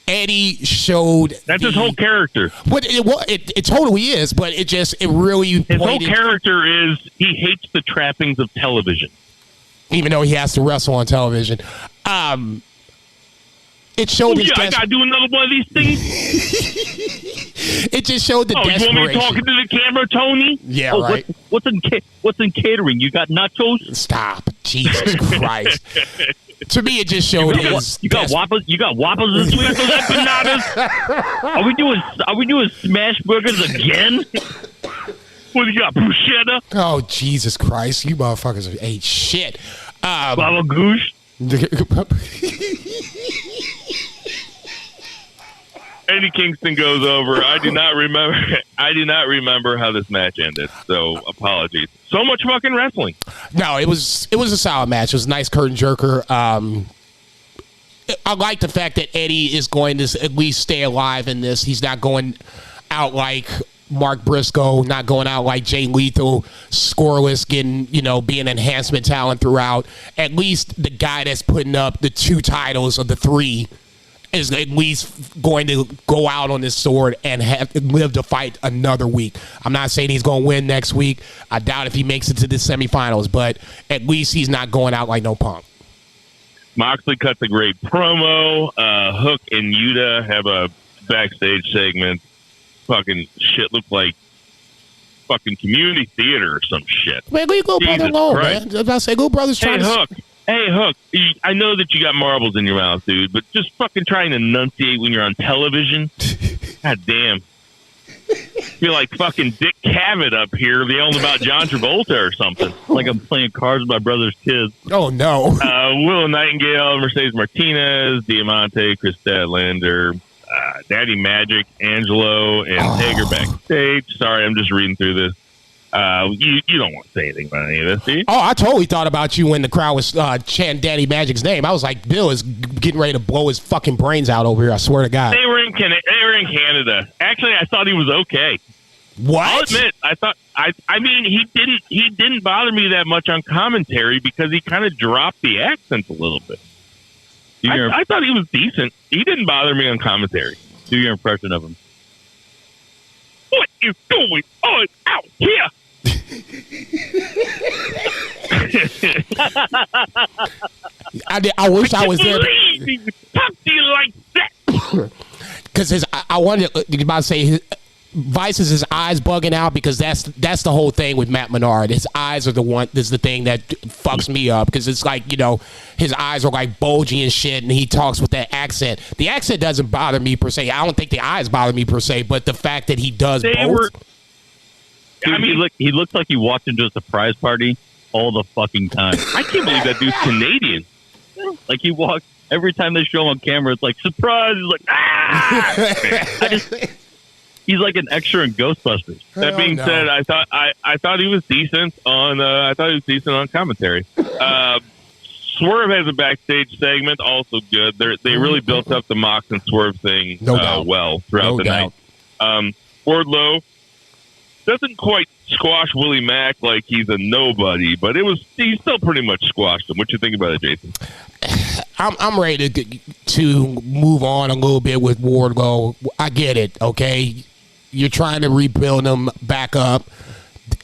Eddie showed that's his whole character. But it totally is, but it really his whole character is he hates the trappings of television, even though he has to wrestle on television. It showed his. I gotta do another one of these things. It just showed the desperation. You want me talking to the camera, Tony? Yeah, right. What's in catering? You got nachos? Stop, Jesus Christ. To me, it just showed you got Whoppers. You got Whoppers this week. Are we doing smash burgers again? What do you got, bruschetta? Oh, Jesus Christ! You motherfuckers ate shit. Baba Goosh. Eddie Kingston goes over. I do not remember how this match ended. So apologies. So much fucking wrestling. No, it was a solid match. It was a nice curtain jerker. I like the fact that Eddie is going to at least stay alive in this. He's not going out like Mark Briscoe, not going out like Jay Lethal, scoreless, getting, being enhancement talent throughout. At least the guy that's putting up the 2 titles of the 3 is at least going to go out on this sword and live to fight another week. I'm not saying he's going to win next week. I doubt if he makes it to the semifinals, but at least he's not going out like no Punk. Moxley cuts a great promo. Hook and Yuta have a backstage segment. Fucking shit looked like fucking community theater or some shit. Man, leave Little Brother alone, man. I say Little Brother's trying to... Hook. Hey, Hook, I know that you got marbles in your mouth, dude, but just fucking try and enunciate when you're on television. God damn. Feel like fucking Dick Cavett up here yelling about John Travolta or something. Like I'm playing cards with my brother's kids. Oh, no. Willow Nightingale, Mercedes Martinez, Diamante, Chris Statlander, Daddy Magic, Angelo, and Hager backstage. Sorry, I'm just reading through this. You don't want to say anything about any of this, do you? Oh, I totally thought about you when the crowd was chanting Daddy Magic's name. I was like, Bill is getting ready to blow his fucking brains out over here. I swear to God. They were in Canada. Actually, I thought he was okay. What? I'll admit, he didn't bother me that much on commentary because he kind of dropped the accent a little bit. I thought he was decent. He didn't bother me on commentary. Do your impression of him. What is going on out here? I wish I was there. He would talk to you like that. Because I wanted to say Vice is his eyes bugging out, because that's the whole thing with Matt Menard. His eyes are the thing that fucks me up, because it's like, his eyes are like bulgy and shit, and he talks with that accent. The accent doesn't bother me per se. I don't think the eyes bother me per se, but the fact that he does both. Dude, he looks like he walked into a surprise party all the fucking time. I can't believe that dude's Canadian. Like he walks every time they show him on camera. It's like surprise. He's like he's like an extra in Ghostbusters. That being said, I thought he was decent on commentary. Swerve has a backstage segment, also good. They really built up the Mox and Swerve thing well throughout the night. Wardlow doesn't quite squash Willie Mack like he's a nobody, but he still pretty much squashed him. What you think about it, Jason? I'm ready to move on a little bit with Wardlow. I get it, okay? You're trying to rebuild him back up,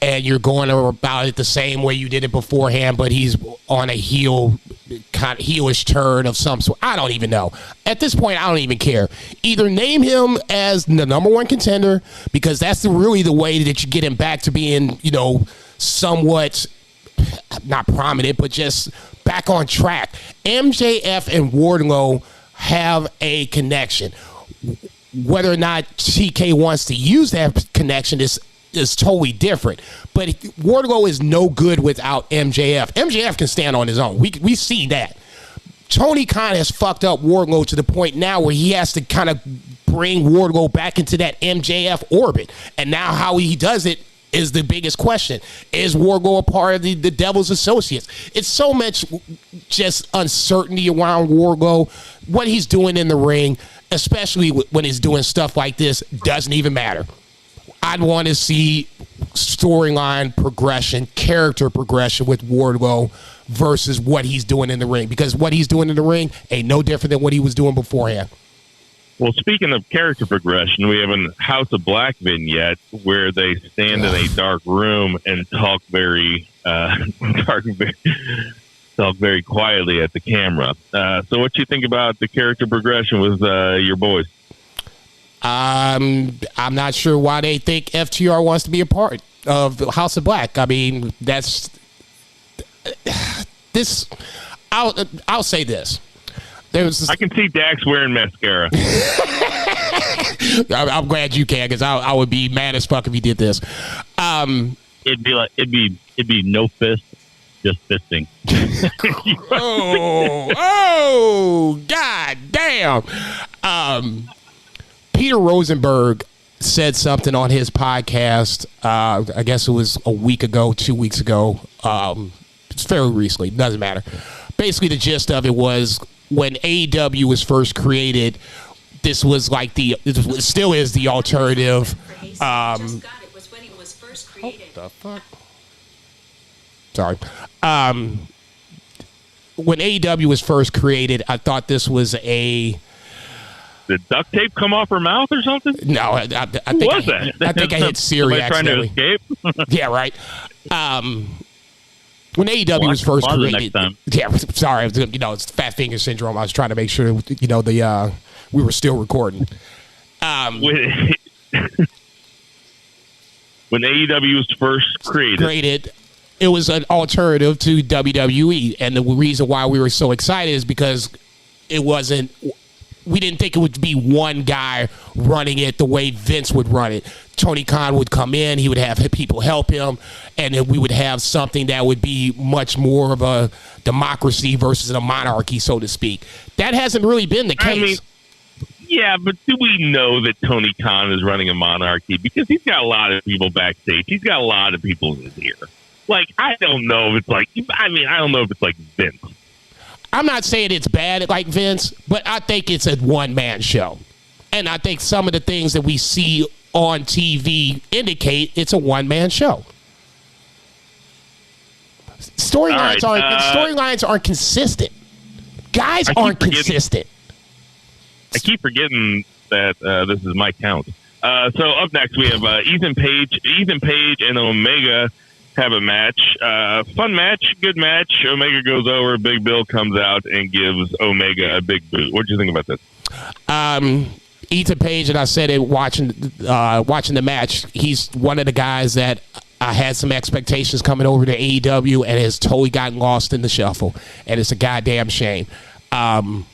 and you're going about it the same way you did it beforehand, but he's on a heelish turn of some sort. I don't even know. At this point, I don't even care. Either name him as the number 1 contender, because that's really the way that you get him back to being, somewhat not prominent, but just back on track. MJF and Wardlow have a connection. Whether or not TK wants to use that connection is totally different. But Wardlow is no good without MJF. MJF can stand on his own. We see that. Tony Khan has fucked up Wardlow to the point now where he has to kind of bring Wardlow back into that MJF orbit. And now how he does it is the biggest question. Is Wardlow a part of the Devil's Associates? It's so much just uncertainty around Wardlow. What he's doing in the ring, especially when he's doing stuff like this, doesn't even matter. I'd want to see storyline progression, character progression with Wardlow versus what he's doing in the ring, because what he's doing in the ring ain't no different than what he was doing beforehand. Well, speaking of character progression, we have a House of Black vignette where they stand in a dark room and talk very quietly at the camera. So what do you think about the character progression with your boys? I'm not sure why they think FTR wants to be a part of House of Black. I mean, that's this. I'll say this. I can see Dax wearing mascara. I'm glad you can, because I would be mad as fuck if he did this. It'd be no fist, just fisting. God damn. Peter Rosenberg said something on his podcast. I guess it was a week ago, 2 weeks ago. It's fairly recently. Doesn't matter. Basically, the gist of it was when AEW was first created, this was like it still is the alternative. What the fuck? Sorry. When AEW was first created, I thought this was a... Did duct tape come off her mouth or something? No, I think I hit Siri accidentally. Trying to escape? Yeah, right. When AEW was first created, yeah, sorry, it's fat finger syndrome. I was trying to make sure, we were still recording. When AEW was first created, it was an alternative to WWE, and the reason why we were so excited is because it wasn't. We didn't think it would be one guy running it the way Vince would run it. Tony Khan would come in, he would have people help him, and then we would have something that would be much more of a democracy versus a monarchy, so to speak. That hasn't really been the case. Yeah, but do we know that Tony Khan is running a monarchy? Because he's got a lot of people backstage. He's got a lot of people in his ear. I don't know if it's like Vince. I'm not saying it's bad like Vince, but I think it's a one-man show. And I think some of the things that we see on TV indicate it's a one-man show. Storylines aren't consistent. Guys aren't consistent. I keep forgetting that this is my count. So up next we have Ethan Page and Omega have a match. Fun match, good match. Omega goes over, Big Bill comes out and gives Omega a big boot. What do you think about this? Ethan Page, and I said it watching the match, he's one of the guys that I had some expectations coming over to AEW and has totally gotten lost in the shuffle, and it's a goddamn shame. I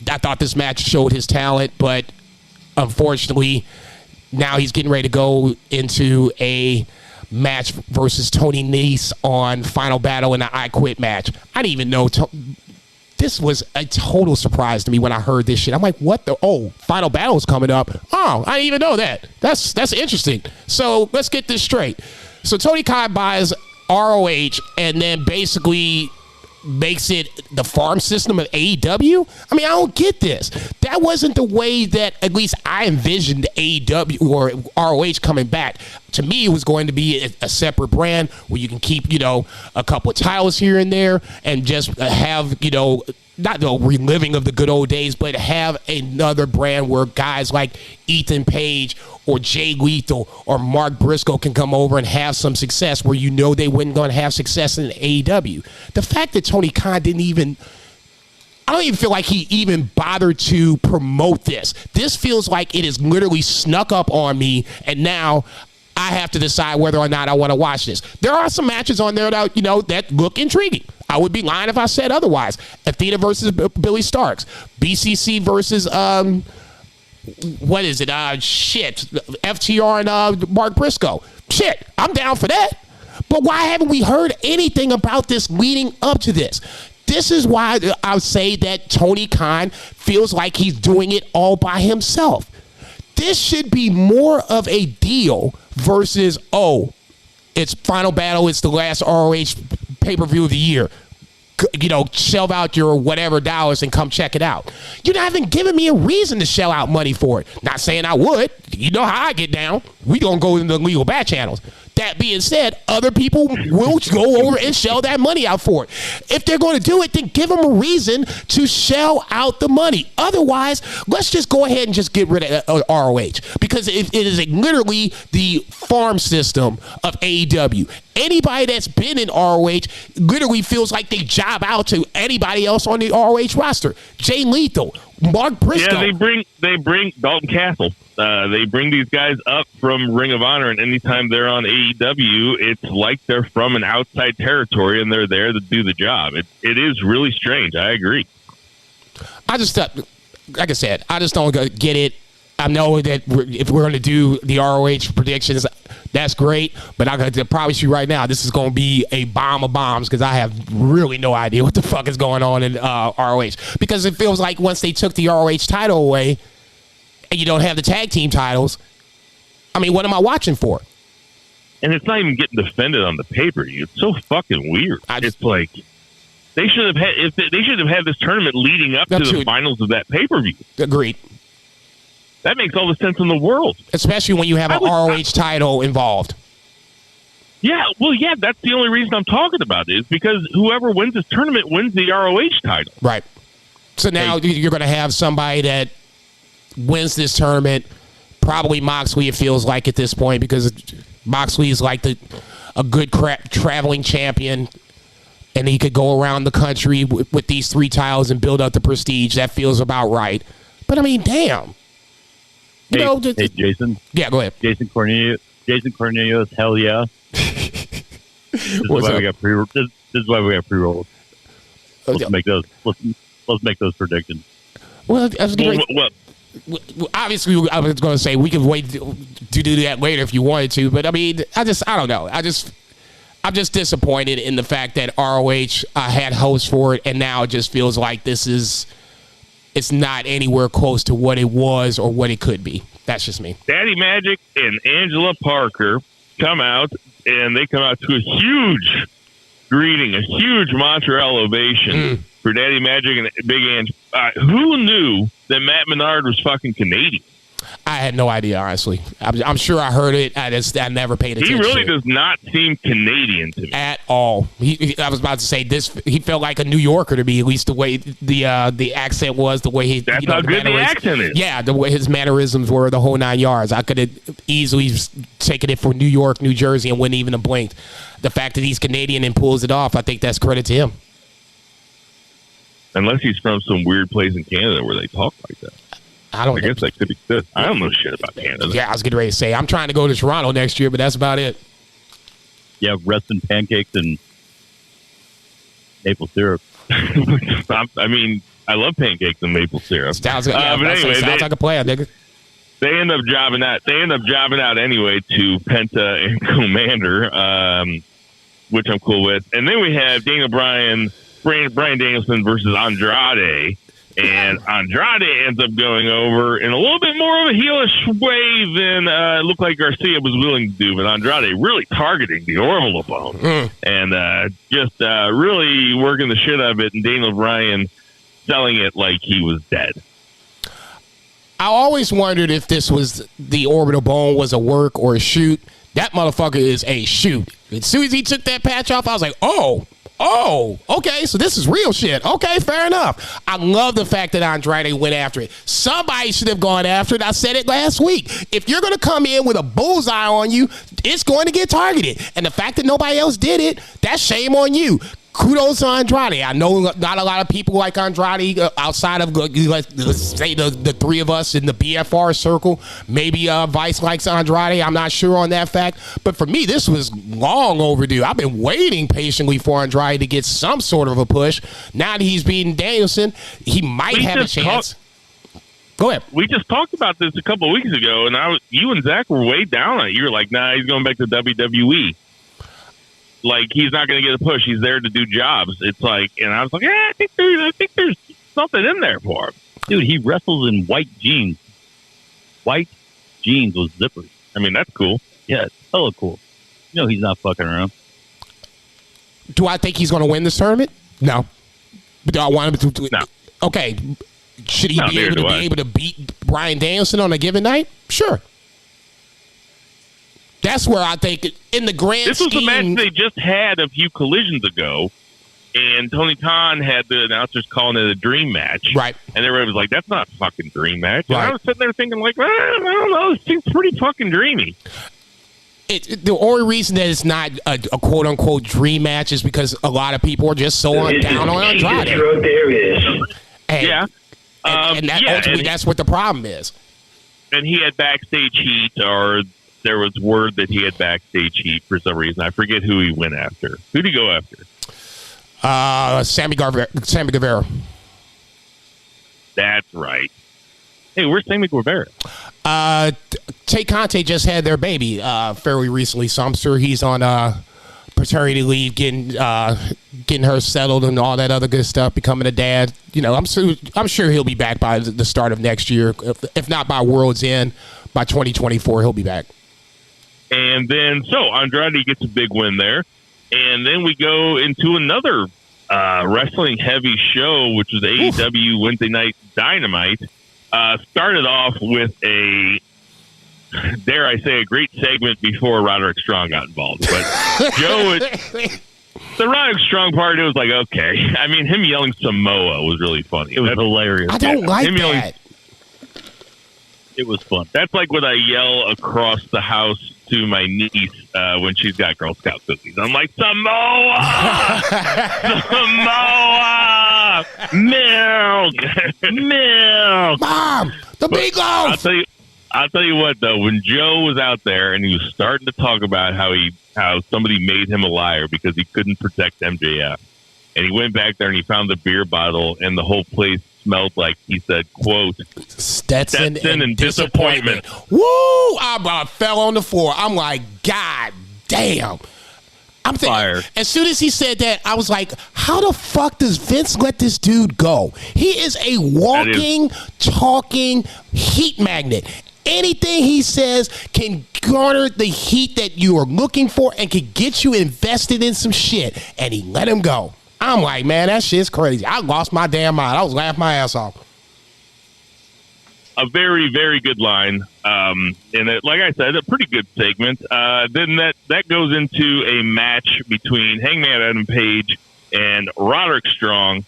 thought this match showed his talent, but unfortunately now he's getting ready to go into a match versus Tony Nese on Final Battle in the I Quit match. I didn't even know. This was a total surprise to me when I heard this shit. I'm like, what the? Oh, Final Battle is coming up. Oh, I didn't even know that. That's interesting. So let's get this straight. So Tony Khan buys ROH and then basically makes it the farm system of AEW? I mean, I don't get this. That wasn't the way that at least I envisioned AEW or ROH coming back. To me, it was going to be a separate brand where you can keep, a couple of titles here and there and just have, not the reliving of the good old days, but have another brand where guys like Ethan Page or Jay Lethal or Mark Briscoe can come over and have some success where they weren't going to have success in AEW. The fact that Tony Khan I don't even feel like he even bothered to promote this. This feels like it is literally snuck up on me, and now I have to decide whether or not I want to watch this. There are some matches on there that, that look intriguing. I would be lying if I said otherwise. Athena versus Billy Starks. BCC versus, what is it? FTR and Mark Briscoe. Shit, I'm down for that. But why haven't we heard anything about this leading up to this? This is why I would say that Tony Khan feels like he's doing it all by himself. This should be more of a deal versus, it's Final Battle, it's the last ROH pay-per-view of the year. Shell out your whatever dollars and come check it out. You haven't given me a reason to shell out money for it. Not saying I would. You know how I get down. We gonna go into the legal back channels. That being said, other people will go over and shell that money out for it. If they're going to do it, then give them a reason to shell out the money. Otherwise, let's just go ahead and just get rid of ROH, because it is literally the farm system of AEW. Anybody that's been in ROH literally feels like they job out to anybody else on the ROH roster. Jay Lethal, Mark Briscoe. Yeah, they bring Dalton Castle. They bring these guys up from Ring of Honor, and anytime they're on AEW, it's like they're from an outside territory and they're there to do the job. It is really strange. I agree. I just, like I said, I just don't get it. I know that if we're going to do the ROH predictions, that's great. But I got to promise you right now, this is going to be a bomb of bombs, because I have really no idea what the fuck is going on in ROH. Because it feels like once they took the ROH title away and you don't have the tag team titles, I mean, what am I watching for? And it's not even getting defended on the pay-per-view. It's so fucking weird. It's like they should have had this tournament leading up to the finals of that pay-per-view. Agreed. That makes all the sense in the world. Especially when you have an ROH title involved. Yeah, well, yeah, that's the only reason I'm talking about it, is because whoever wins this tournament wins the ROH title. Right. So now you're going to have somebody that wins this tournament, probably Moxley, it feels like at this point, because Moxley is like a good traveling champion, and he could go around the country with these 3 titles and build up the prestige. That feels about right. But, I mean, damn. Hey, Jason. Yeah, go ahead. Jason Cornelius, hell yeah. This is why we got pre-rolls. Let's make those predictions. Well, obviously, I was going to say we can wait to do that later if you wanted to, but I mean, I don't know. I'm just disappointed in the fact that ROH had hosts for it, and now it just feels like it's not anywhere close to what it was or what it could be. That's just me. Daddy Magic and Angela Parker come out, and they come out to a huge greeting, a huge Montreal ovation for Daddy Magic and Big Ange. Who knew that Matt Menard was fucking Canadian? I had no idea, honestly. I'm sure I heard it. I never paid attention. He really does not seem Canadian to me at all. I was about to say this. He felt like a New Yorker to me, at least the way the accent was, the way he. That's how good the accent is. Yeah, the way his mannerisms were, the whole 9 yards. I could have easily taken it for New York, New Jersey, and wouldn't even have blinked. The fact that he's Canadian and pulls it off, I think that's credit to him. Unless he's from some weird place in Canada where they talk like that. I guess that could be good. I don't know shit about Canada. Yeah, I was getting ready to say, I'm trying to go to Toronto next year, but that's about it. Yeah, resting pancakes and maple syrup. I mean, I love pancakes and maple syrup. Sounds like a plan, nigga. They end up jobbing out anyway to Penta and Commander, which I'm cool with. And then we have Brian Danielson versus Andrade. And Andrade ends up going over in a little bit more of a heelish way than it looked like Garcia was willing to do. But Andrade really targeting the orbital bone and just really working the shit out of it. And Daniel Bryan selling it like he was dead. I always wondered if this was the orbital bone was a work or a shoot. That motherfucker is a shoot. As soon as he took that patch off, I was like, oh, okay, so this is real shit. Okay, fair enough. I love the fact that Andrade went after it. Somebody should have gone after it. I said it last week. If you're going to come in with a bullseye on you, it's going to get targeted. And the fact that nobody else did it, that's shame on you. Kudos to Andrade. I know not a lot of people like Andrade outside of, let's say, the three of us in the BFR circle. Maybe Vice likes Andrade. I'm not sure on that fact. But for me, this was long overdue. I've been waiting patiently for Andrade to get some sort of a push. Now that he's beating Danielson, he might have a chance. Go ahead. We just talked about this a couple of weeks ago, and you and Zach were way down on it. You were like, nah, he's going back to WWE. Like, he's not going to get a push. He's there to do jobs. It's like, and I was like, I think there's something in there for him. Dude, he wrestles in white jeans. White jeans with zippers. I mean, that's cool. Yeah, it's hella cool. You know he's not fucking around. Do I think he's going to win this tournament? No. But do I want him to? No. Okay. Should he be able to beat Bryan Danielson on a given night? Sure. That's where I think, in the grand this was scheme, a match they just had a few collisions ago, and Tony Khan had the announcers calling it a dream match. Right. And everybody was like, that's not a fucking dream match. And Right. I was sitting there thinking, like, I don't know, this seems pretty fucking dreamy. The only reason that it's not a quote unquote dream match is because a lot of people are just so down on Andrade. There is. And, Yeah. and that, ultimately, that's what the problem is. And he had backstage heat, or there was word that he had backstage heat for some reason. I forget who he went after. Who did he go after? Sammy Guevara. That's right. Hey, where's Sammy Guevara? Tay Conte just had their baby fairly recently, so I'm sure he's on paternity leave, getting her settled and all that other good stuff, becoming a dad. You know, I'm sure he'll be back by the start of next year, if not by World's End, by 2024 he'll be back. And then, so Andrade gets a big win there. And then we go into another wrestling heavy show, which was AEW Wednesday Night Dynamite. Started off with a, dare I say, a great segment before Roderick Strong got involved. But the Roderick Strong part, it was like, okay. I mean, him yelling Samoa was really funny. It was hilarious. I don't like that. It was fun. That's like when I yell across the house to my niece when she's got Girl Scout cookies. I'm like, Samoa! Samoa! Milk! Milk! Mom, the big loaf! I'll tell you what, though, when Joe was out there and he was starting to talk about how somebody made him a liar because he couldn't protect MJF, and he went back there and he found the beer bottle and the whole place smelled like, he said, quote, Stetson and disappointment. Woo! I fell on the floor. I'm like, God damn. I'm Fire. As soon as he said that, I was like, how the fuck does Vince let this dude go? He is a walking, talking heat magnet. Anything he says can garner the heat that you are looking for and can get you invested in some shit. And he let him go. I'm like, man, that shit's crazy. I lost my damn mind. I was laughing my ass off. A very, very good line. And like I said, a pretty good segment. Then that goes into a match between Hangman Adam Page and Roderick Strong.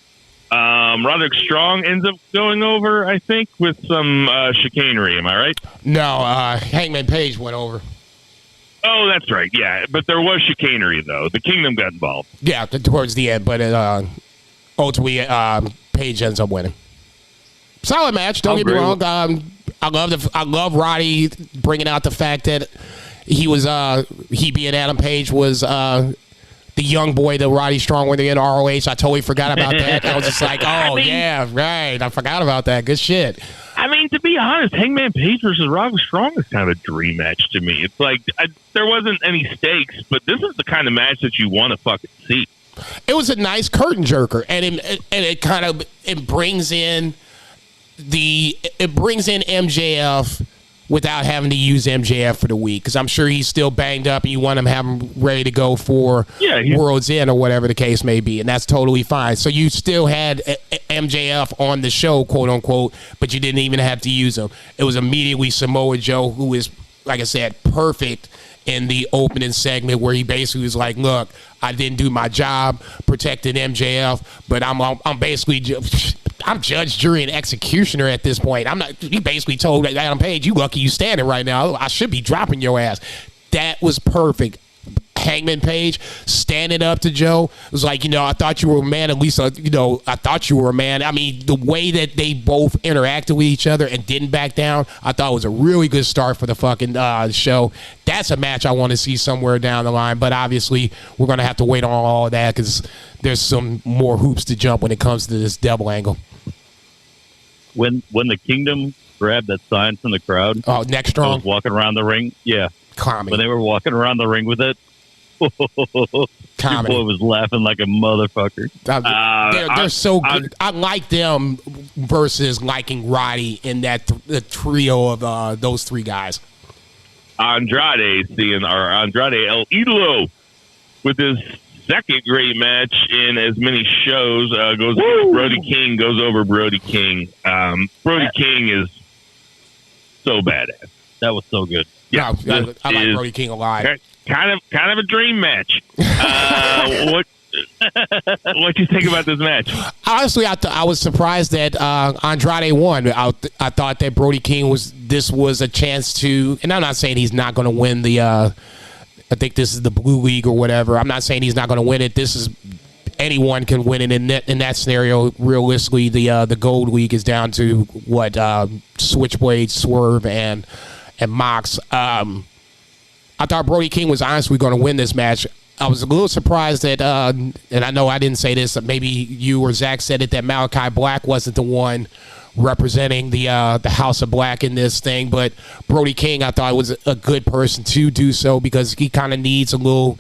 Roderick Strong ends up going over, I think, with some chicanery. Am I right? No, Hangman Page went over. Oh, that's right. Yeah, but there was chicanery, though. The Kingdom got involved. Yeah, towards the end, but ultimately, Page ends up winning. Solid match. Don't get me wrong. I love Roddy bringing out the fact that he being Adam Page was the young boy that Roddy Strong when they in ROH. I totally forgot about that. I was just like, oh yeah, right. I forgot about that. Good shit. I mean, to be honest, Hangman Page versus Roderick Strong is kind of a dream match to me. It's like there wasn't any stakes, but this is the kind of match that you want to fucking see. It was a nice curtain jerker, and it brings in MJF without having to use MJF for the week, because I'm sure he's still banged up and you want him to have him ready to go for World's End or whatever the case may be, and that's totally fine. So you still had MJF on the show, quote unquote, but you didn't even have to use him. It was immediately Samoa Joe, who is, like I said, perfect in the opening segment where he basically was like, look, I didn't do my job protecting MJF, but I'm basically I'm judge, jury, and executioner at this point. He basically told Adam Page, you lucky you standing right now. I should be dropping your ass. That was perfect. Hangman Page standing up to Joe was like, I thought you were a man. At least, I thought you were a man. I mean, the way that they both interacted with each other and didn't back down, I thought was a really good start for the fucking show. That's a match I want to see somewhere down the line. But obviously, we're going to have to wait on all of that because there's some more hoops to jump when it comes to this double angle. When the Kingdom grabbed that sign from the crowd, Neck Strong was walking around the ring. Yeah, comedy. When they were walking around the ring with it, comedy. Your boy was laughing like a motherfucker. They're so good. I like them versus liking Roddy in that the trio of those three guys. Andrade El Idolo with his second great match in as many shows goes against Brody King, goes over Brody King. Brody King is so badass. That was so good. Yeah, No, I like Brody King alive. Kind of a dream match. What you think about this match? Honestly, I was surprised that Andrade won. I thought that Brody King was a chance to, and I'm not saying he's not going to win the. I think this is the Blue League or whatever. I'm not saying he's not going to win it. This is anyone can win it in that scenario. Realistically, the Gold League is down to what Switchblade, Swerve, and Mox. I thought Brody King was honestly going to win this match. I was a little surprised that, and I know I didn't say this, maybe you or Zach said it, that Malachi Black wasn't the one representing the House of Black in this thing, but Brody King, I thought, was a good person to do so because he kind of needs a little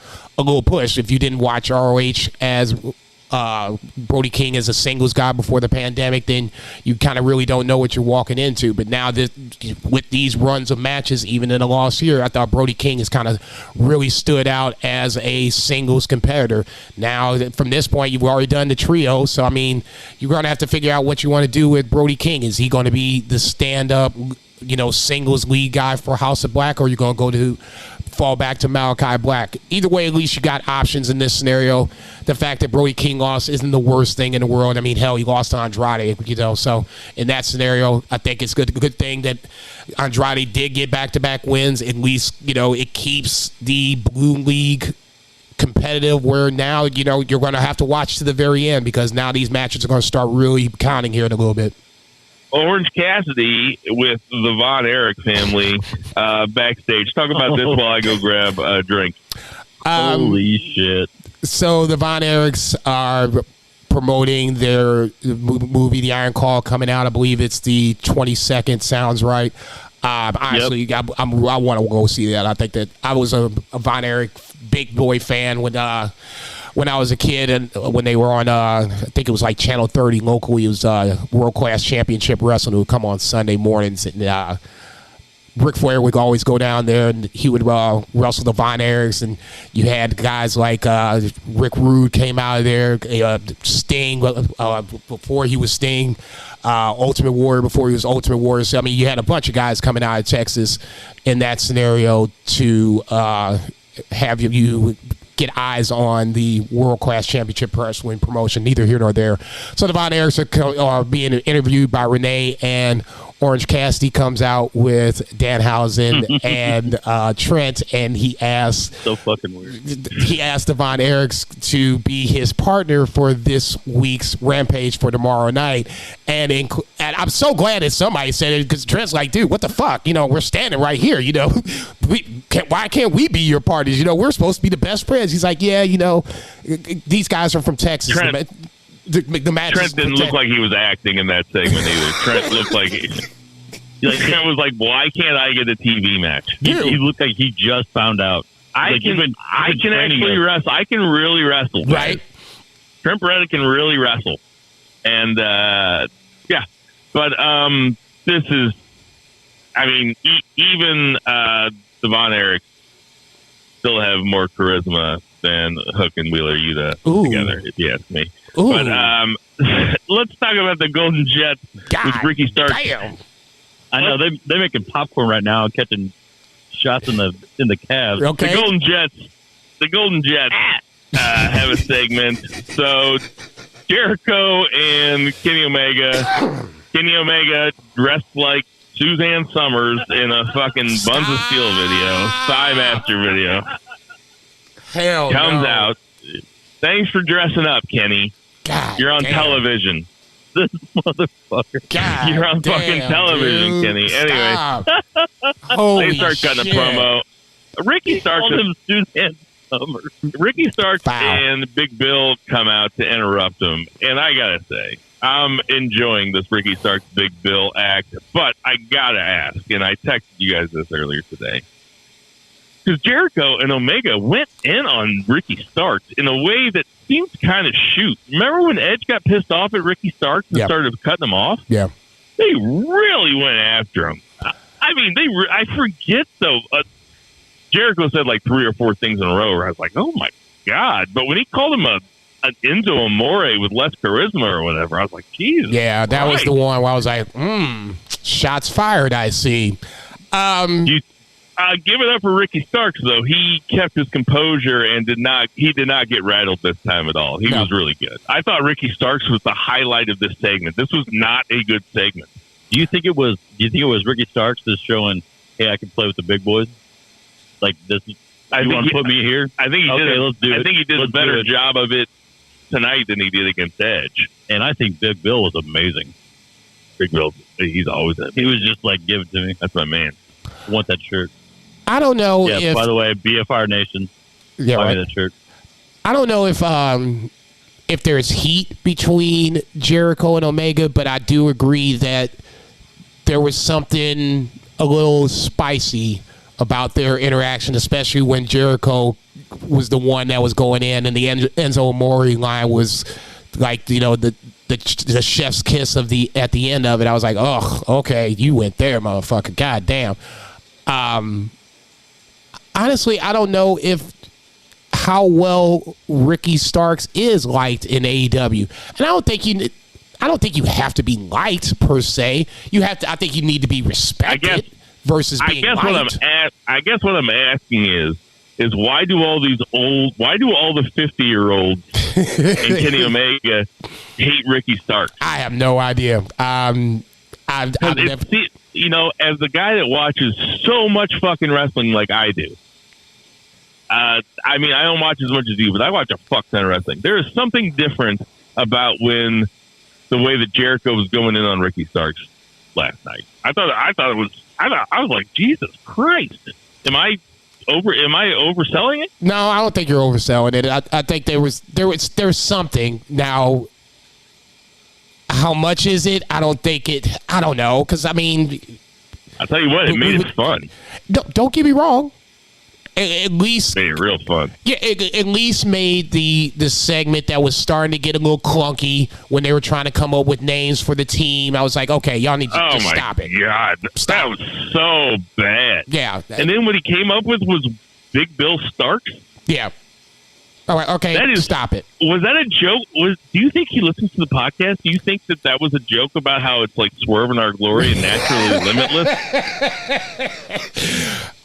push. If you didn't watch ROH as Brody King as a singles guy before the pandemic, then you kind of really don't know what you're walking into. But now with these runs of matches, even in the last year, I thought Brody King has kind of really stood out as a singles competitor. Now, from this point, you've already done the trio, so I mean, you're going to have to figure out what you want to do with Brody King. Is he going to be the stand-up, singles lead guy for House of Black, or are you going to fall back to Malachi Black? Either way, at least you got options in this scenario. The fact that Brody King lost isn't the worst thing in the world. I mean, hell, he lost to Andrade, so in that scenario, I think it's good thing that Andrade did get back-to-back wins. At least, it keeps the Blue League competitive, where now, you're going to have to watch to the very end, because now these matches are going to start really counting here in a little bit. Orange Cassidy with the Von Erich family backstage. Talk about this while I go grab a drink. Holy shit. So the Von Erichs are promoting their movie, The Iron Claw, coming out. I believe it's the 22nd. Sounds right. Honestly, I want to go see that. I think that I was a Von Erich big boy fan when I was a kid, and when they were on, I think it was like Channel 30 locally, it was World Class Championship Wrestling, who would come on Sunday mornings, and Ric Flair would always go down there, and he would wrestle the Von Erichs, and you had guys like Rick Rude came out of there, Sting before he was Sting, Ultimate Warrior before he was Ultimate Warrior. So, I mean, you had a bunch of guys coming out of Texas in that scenario to have you get eyes on the World Class Championship Wrestling promotion. Neither here nor there. So the Von Erichs are being interviewed by Renee, and Orange Cassidy comes out with Danhausen and Trent, and he asks, so fucking weird. He asked the Von Erichs to be his partner for this week's Rampage for tomorrow night, and I'm so glad that somebody said it, because Trent's like, dude, what the fuck? We're standing right here. Why can't we be your partners? We're supposed to be the best friends. He's like, yeah, these guys are from Texas. Trent, the match Trent didn't look like he was acting in that segment either. Trent looked like Trent was like, why can't I get a TV match? He looked like he just found out. I can actually wrestle. I can really wrestle. Right. Trent Beretta can really wrestle. And yeah. But this is, I mean, even the Von Erich still have more charisma than Hook and Wheeler Yuta together, if you ask me. Ooh. But let's talk about the Golden Jets with Ricky Starks. Damn. I know they're making popcorn right now, catching shots in the calves. Okay. The Golden Jets have a segment. So Jericho and Kenny Omega dressed like Suzanne Summers in a fucking Buns of Steel video, Thigh Master video. Hell comes no. out. Thanks for dressing up, Kenny. God You're on damn. television. This motherfucker. God You're on fucking television, dude. Kenny. Anyway, Holy they start cutting shit. a promo. Ricky Starks Suzanne Summers. Ricky Starks Wow. and Big Bill come out to interrupt him, and I gotta say, I'm enjoying this Ricky Starks Big Bill act, but I gotta ask, and I texted you guys this earlier today, because Jericho and Omega went in on Ricky Starks in a way that seemed kind of shoot. Remember when Edge got pissed off at Ricky Starks and started cutting him off? Yeah. They really went after him. I mean, I forget, though. Jericho said like 3 or 4 things in a row where I was like, oh, my God. But when he called him an Enzo Amore with less charisma or whatever, I was like, Jesus. Yeah, that was the one where I was like, shots fired, I see. I Give it up for Ricky Starks, though. He kept his composure and did not get rattled this time at all. He was really good. I thought Ricky Starks was the highlight of this segment. This was not a good segment. Do you think it was Ricky Starks just showing, hey, I can play with the big boys? Like this, you want to put me here? I think he did. Let's do it. I think he did a better job of it tonight than he did against Edge. And I think Big Bill was amazing. Big Bill, he's always that. He was just like, give it to me. That's my man. I want that shirt. I don't know if. By the way, BFR Nation. Yeah, buy right. me that shirt. I don't know if there's heat between Jericho and Omega, but I do agree that there was something a little spicy about their interaction, especially when Jericho was the one that was going in, and the Enzo Amore line was like, the chef's kiss at the end of it. I was like, oh, okay, you went there, motherfucker. God damn. Honestly, I don't know how well Ricky Starks is liked in AEW, and I don't think you have to be liked per se. I think you need to be respected versus being liked. I guess what I'm asking is why do all the 50-year-olds and Kenny Omega hate Ricky Starks? I have no idea. As the guy that watches so much fucking wrestling like I do, I don't watch as much as you, but I watch a fuck ton of wrestling. There is something different about the way that Jericho was going in on Ricky Starks last night. I was like, Jesus Christ. Am I overselling it? No, I don't think you're overselling it. I think there's something. Now, how much is it? I don't know. Because, I'll tell you what, it made it fun. Don't get me wrong. At least made it real fun. Yeah, at least made the segment that was starting to get a little clunky when they were trying to come up with names for the team. I was like, okay, y'all need to just stop it. God, that was so bad. Yeah, and then what he came up with was Big Bill Starks. Yeah. All right, okay, stop it. Was that a joke? Do you think he listens to the podcast? Do you think that was a joke about how it's like Swerve in Our Glory and Naturally Limitless?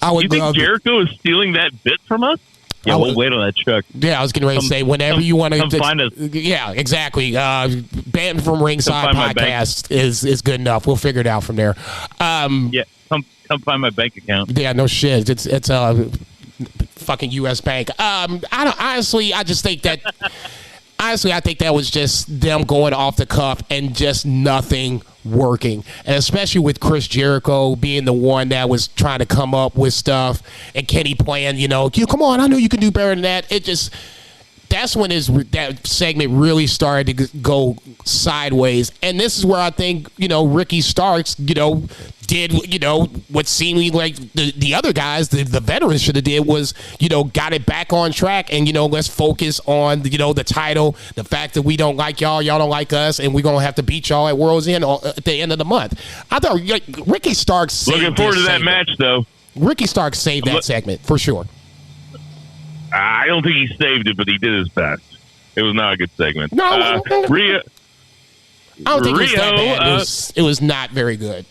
Do you think Jericho is stealing that bit from us? Yeah, we'll wait on that truck. Yeah, I was getting ready to say, whenever you want to find us. Yeah, exactly. Banned from Ringside podcast is good enough. We'll figure it out from there. Come find my bank account. Yeah, no shit. It's a fucking U.S. bank. I think that was just them going off the cuff and just nothing working. And especially with Chris Jericho being the one that was trying to come up with stuff and Kenny playing, come on, I know you can do better than that. That's when that segment really started to go sideways. And this is where I think, Ricky Starks, did, what seemingly like the other guys, the veterans should have did was, got it back on track and, let's focus on, the title, the fact that we don't like y'all don't like us, and we're going to have to beat y'all at World's End at the end of the month. I thought Ricky Starks saved looking forward to that match, though. Ricky Starks saved that segment, for sure. I don't think he saved it, but he did his best. It was not a good segment. No, Rio. I don't think it was that bad. It was not very good.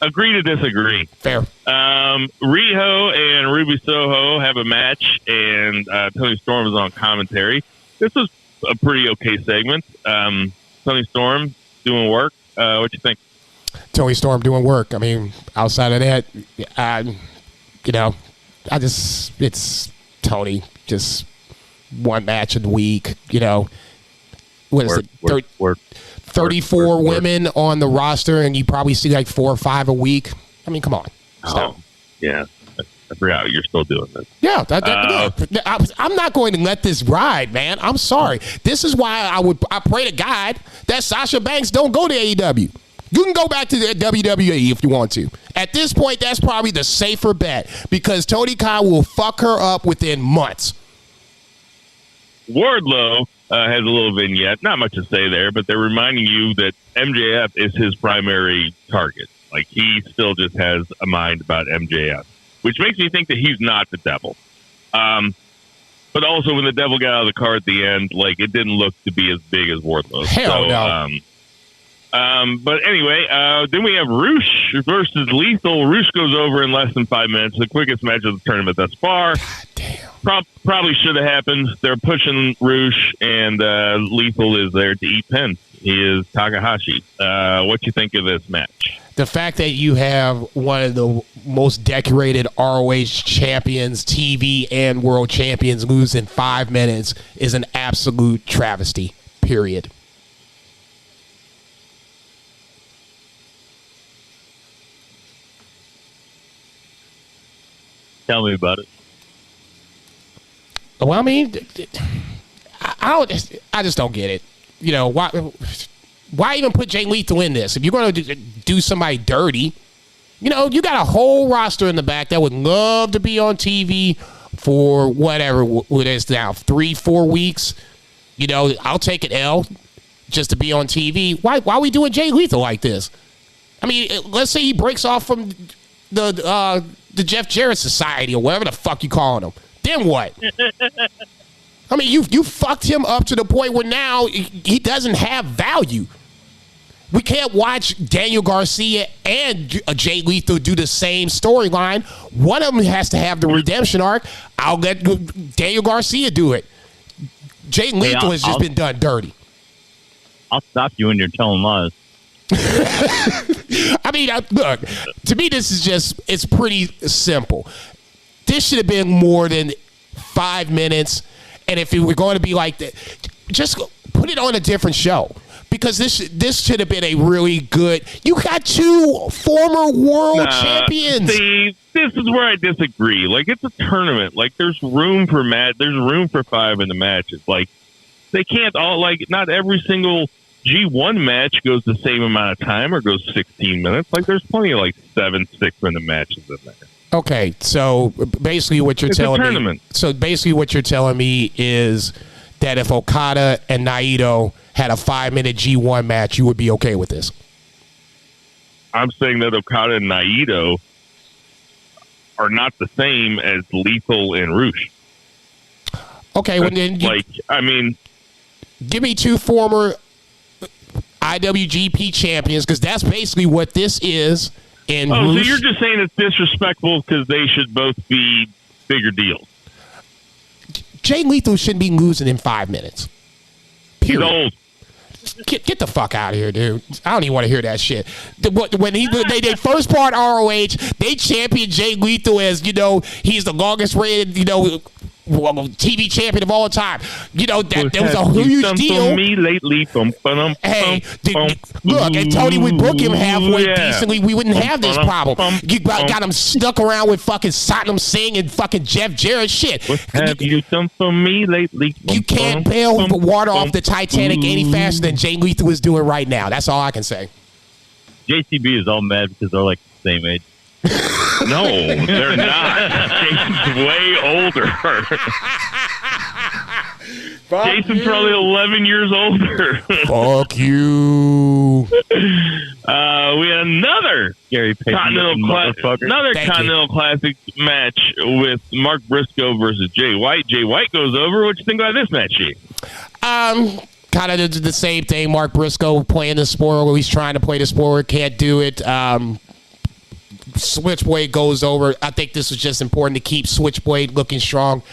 Agree to disagree. Fair. Riho and Ruby Soho have a match, and Tony Storm is on commentary. This was a pretty okay segment. Tony Storm doing work. What you think? Tony Storm doing work. Outside of that, it's Tony. Just one match in the week. What is it? 34 women on the roster, and you probably see like 4 or 5 a week. Come on. Stop. Yeah. I forgot you're still doing this. Yeah. I'm not going to let this ride, man. I'm sorry. This is why I pray to God that Sasha Banks don't go to AEW. You can go back to the WWE if you want to. At this point, that's probably the safer bet because Tony Khan will fuck her up within months. Wardlow has a little vignette. Not much to say there, but they're reminding you that MJF is his primary target. Like, he still just has a mind about MJF, which makes me think that he's not the devil. But also, when the devil got out of the car at the end, like, it didn't look to be as big as Wardlow. Hell no. But anyway, then we have Roosh versus Lethal. Roosh goes over in less than 5 minutes. The quickest match of the tournament thus far. God damn. Probably should have happened. They're pushing Roosh, and Lethal is there to eat pins. He is Takahashi. What you think of this match? The fact that you have one of the most decorated ROH champions, TV and world champions lose in 5 minutes is an absolute travesty, period. Tell me about it. Well, I mean, I just don't get it. You know, why even put Jay Lethal in this? If you're going to do somebody dirty, you know, you got a whole roster in the back that would love to be on TV for whatever it is now, 3-4 weeks. You know, I'll take an L just to be on TV. Why are we doing Jay Lethal like this? I mean, let's say he breaks off from the Jeff Jarrett Society or whatever the fuck you calling him. Then what? I mean, you fucked him up to the point where now he doesn't have value. We can't watch Daniel Garcia and Jay Lethal do the same storyline. One of them has to have the redemption arc. I'll let Daniel Garcia do it. Jay Lethal has just been done dirty. I'll stop you when you're telling lies. I mean, look, to me, this is it's pretty simple. This should have been more than 5 minutes. And if it were going to be like that, just put it on a different show. Because this should have been a really good. You got 2 former world champions. See, this is where I disagree. Like, it's a tournament. Like, there's room for There's room for 5 in the matches. Like, they can't all, like, not every single G1 match goes the same amount of time or goes 16 minutes. Like, there's plenty of, like, 7 6-minute matches in there. Okay, so basically what you're telling me. So basically what you're telling me is that if Okada and Naito had a 5-minute G1 match, you would be okay with this. I'm saying that Okada and Naito are not the same as Lethal and Roosh. Okay, well then, I mean, give me 2 former IWGP champions, because that's basically what this is. And so you're just saying it's disrespectful because they should both be bigger deals. Jay Lethal shouldn't be losing in 5 minutes. Period. He's old. Get the fuck out of here, dude. I don't even want to hear that shit. When they first part ROH, they championed Jay Lethal as, you know, he's the longest rated, you know, TV champion of all time. You know, that was a huge deal. Me lately. Hey, look, and Tony would book him halfway decently. We wouldn't have this problem. You got him stuck around with fucking Satnam Singh and fucking Jeff Jarrett. Shit. What have you done for me lately? You can't bail the water off the Titanic any faster than Jay Lethal is doing right now. That's all I can say. JCB is all mad because they're like the same age. No, they're not. Jason's way older. Jason's probably 11 years older. Fuck you. We had another Continental Classic match with Mark Briscoe versus Jay White. Jay White goes over. What you think about this match, G? Kind of the same thing. Mark Briscoe playing the sport where he's trying to play the sport, can't do it. Switchblade goes over. I think this was just important to keep Switchblade looking strong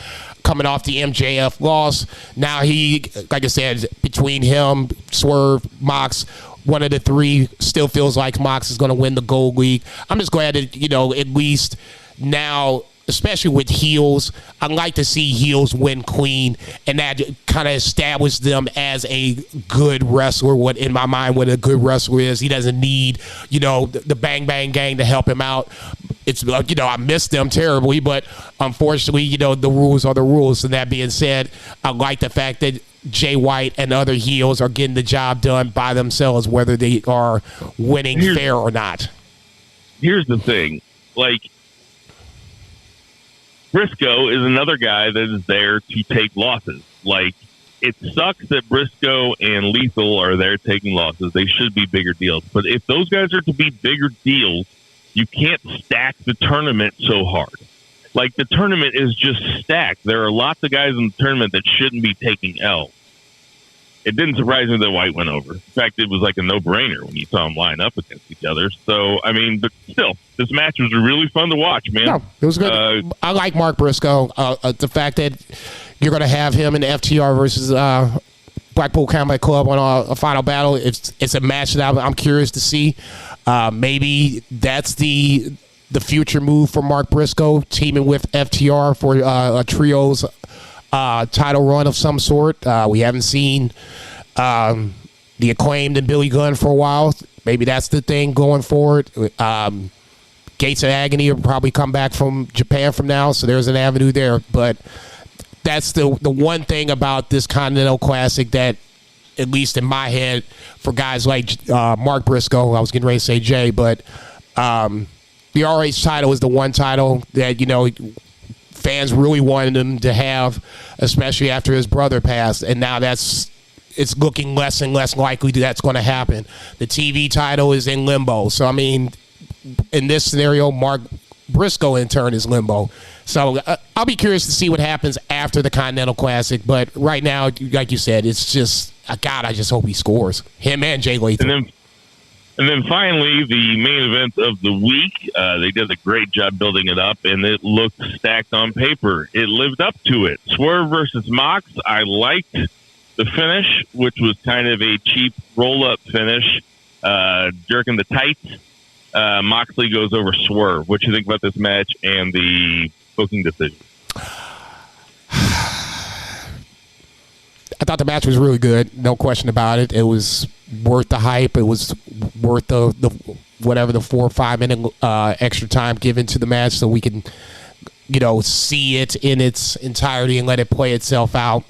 coming off the MJF loss. Now he, like I said, between him, Swerve, Mox, one of the 3 still feels like Mox is going to win the Gold League. I'm just glad that, you know, at least now, especially with heels, I'd like to see heels win clean, and that kind of established them as a good wrestler. What in my mind, what a good wrestler is, he doesn't need, you know, the Bang Bang Gang to help him out. It's, you know, I miss them terribly, but unfortunately, you know, the rules are the rules. And that being said, I like the fact that Jay White and other heels are getting the job done by themselves, whether they are winning fair or not. Here's the thing, like, Briscoe is another guy that is there to take losses. Like, it sucks that Briscoe and Lethal are there taking losses. They should be bigger deals. But if those guys are to be bigger deals, you can't stack the tournament so hard. Like, the tournament is just stacked. There are lots of guys in the tournament that shouldn't be taking L. it didn't surprise me that White went over. In fact, it was like a no-brainer when you saw them line up against each other. So, I mean, but still, this match was really fun to watch, man. No, it was good. I like Mark Briscoe. The fact that you're going to have him in the FTR versus Blackpool Combat Club on a final battle, it's a match that I'm curious to see. Maybe that's the future move for Mark Briscoe, teaming with FTR for a trios title run of some sort. We haven't seen the Acclaimed and Billy Gunn for a while. Maybe that's the thing going forward. Gates of Agony will probably come back from Japan from now, so there's an avenue there. But that's the one thing about this Continental Classic that, at least in my head, for guys like Mark Briscoe, I was getting ready to say Jay, but the ROH title is the one title that, fans really wanted him to have, especially after his brother passed, and now it's looking less and less likely that's going to happen. The TV title is in limbo. So, I mean, in this scenario, Mark Briscoe, in turn, is limbo. So, I'll be curious to see what happens after the Continental Classic, but right now, like you said, it's just, God, I just hope he scores. Him and Jay Lethal. And then finally, the main event of the week, they did a great job building it up, and it looked stacked on paper. It lived up to it. Swerve versus Mox, I liked the finish, which was kind of a cheap roll-up finish, jerking the tights. Moxley goes over Swerve. What do you think about this match and the booking decision? I thought the match was really good, no question about it. It was worth the hype. It was worth the whatever the 4 or 5 minute extra time given to the match, so we can see it in its entirety and let it play itself out.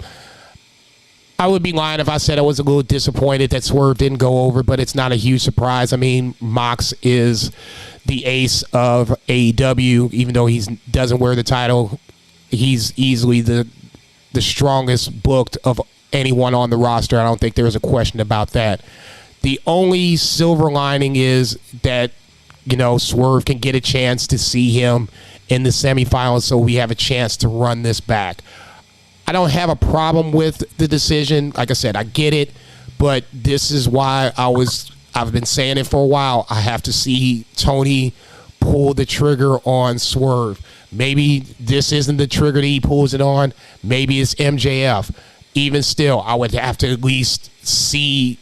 I would be lying if I said I was a little disappointed that Swerve didn't go over, but it's not a huge surprise. I mean, Mox is the ace of AEW, even though he doesn't wear the title. He's easily the strongest booked of anyone on the roster. I don't think there's a question about that. The only silver lining is that, Swerve can get a chance to see him in the semifinals, so we have a chance to run this back. I don't have a problem with the decision. Like I said, I get it, but this is why I've been saying it for a while. I have to see Tony pull the trigger on Swerve. Maybe this isn't the trigger that he pulls it on. Maybe it's MJF. Even still, I would have to at least see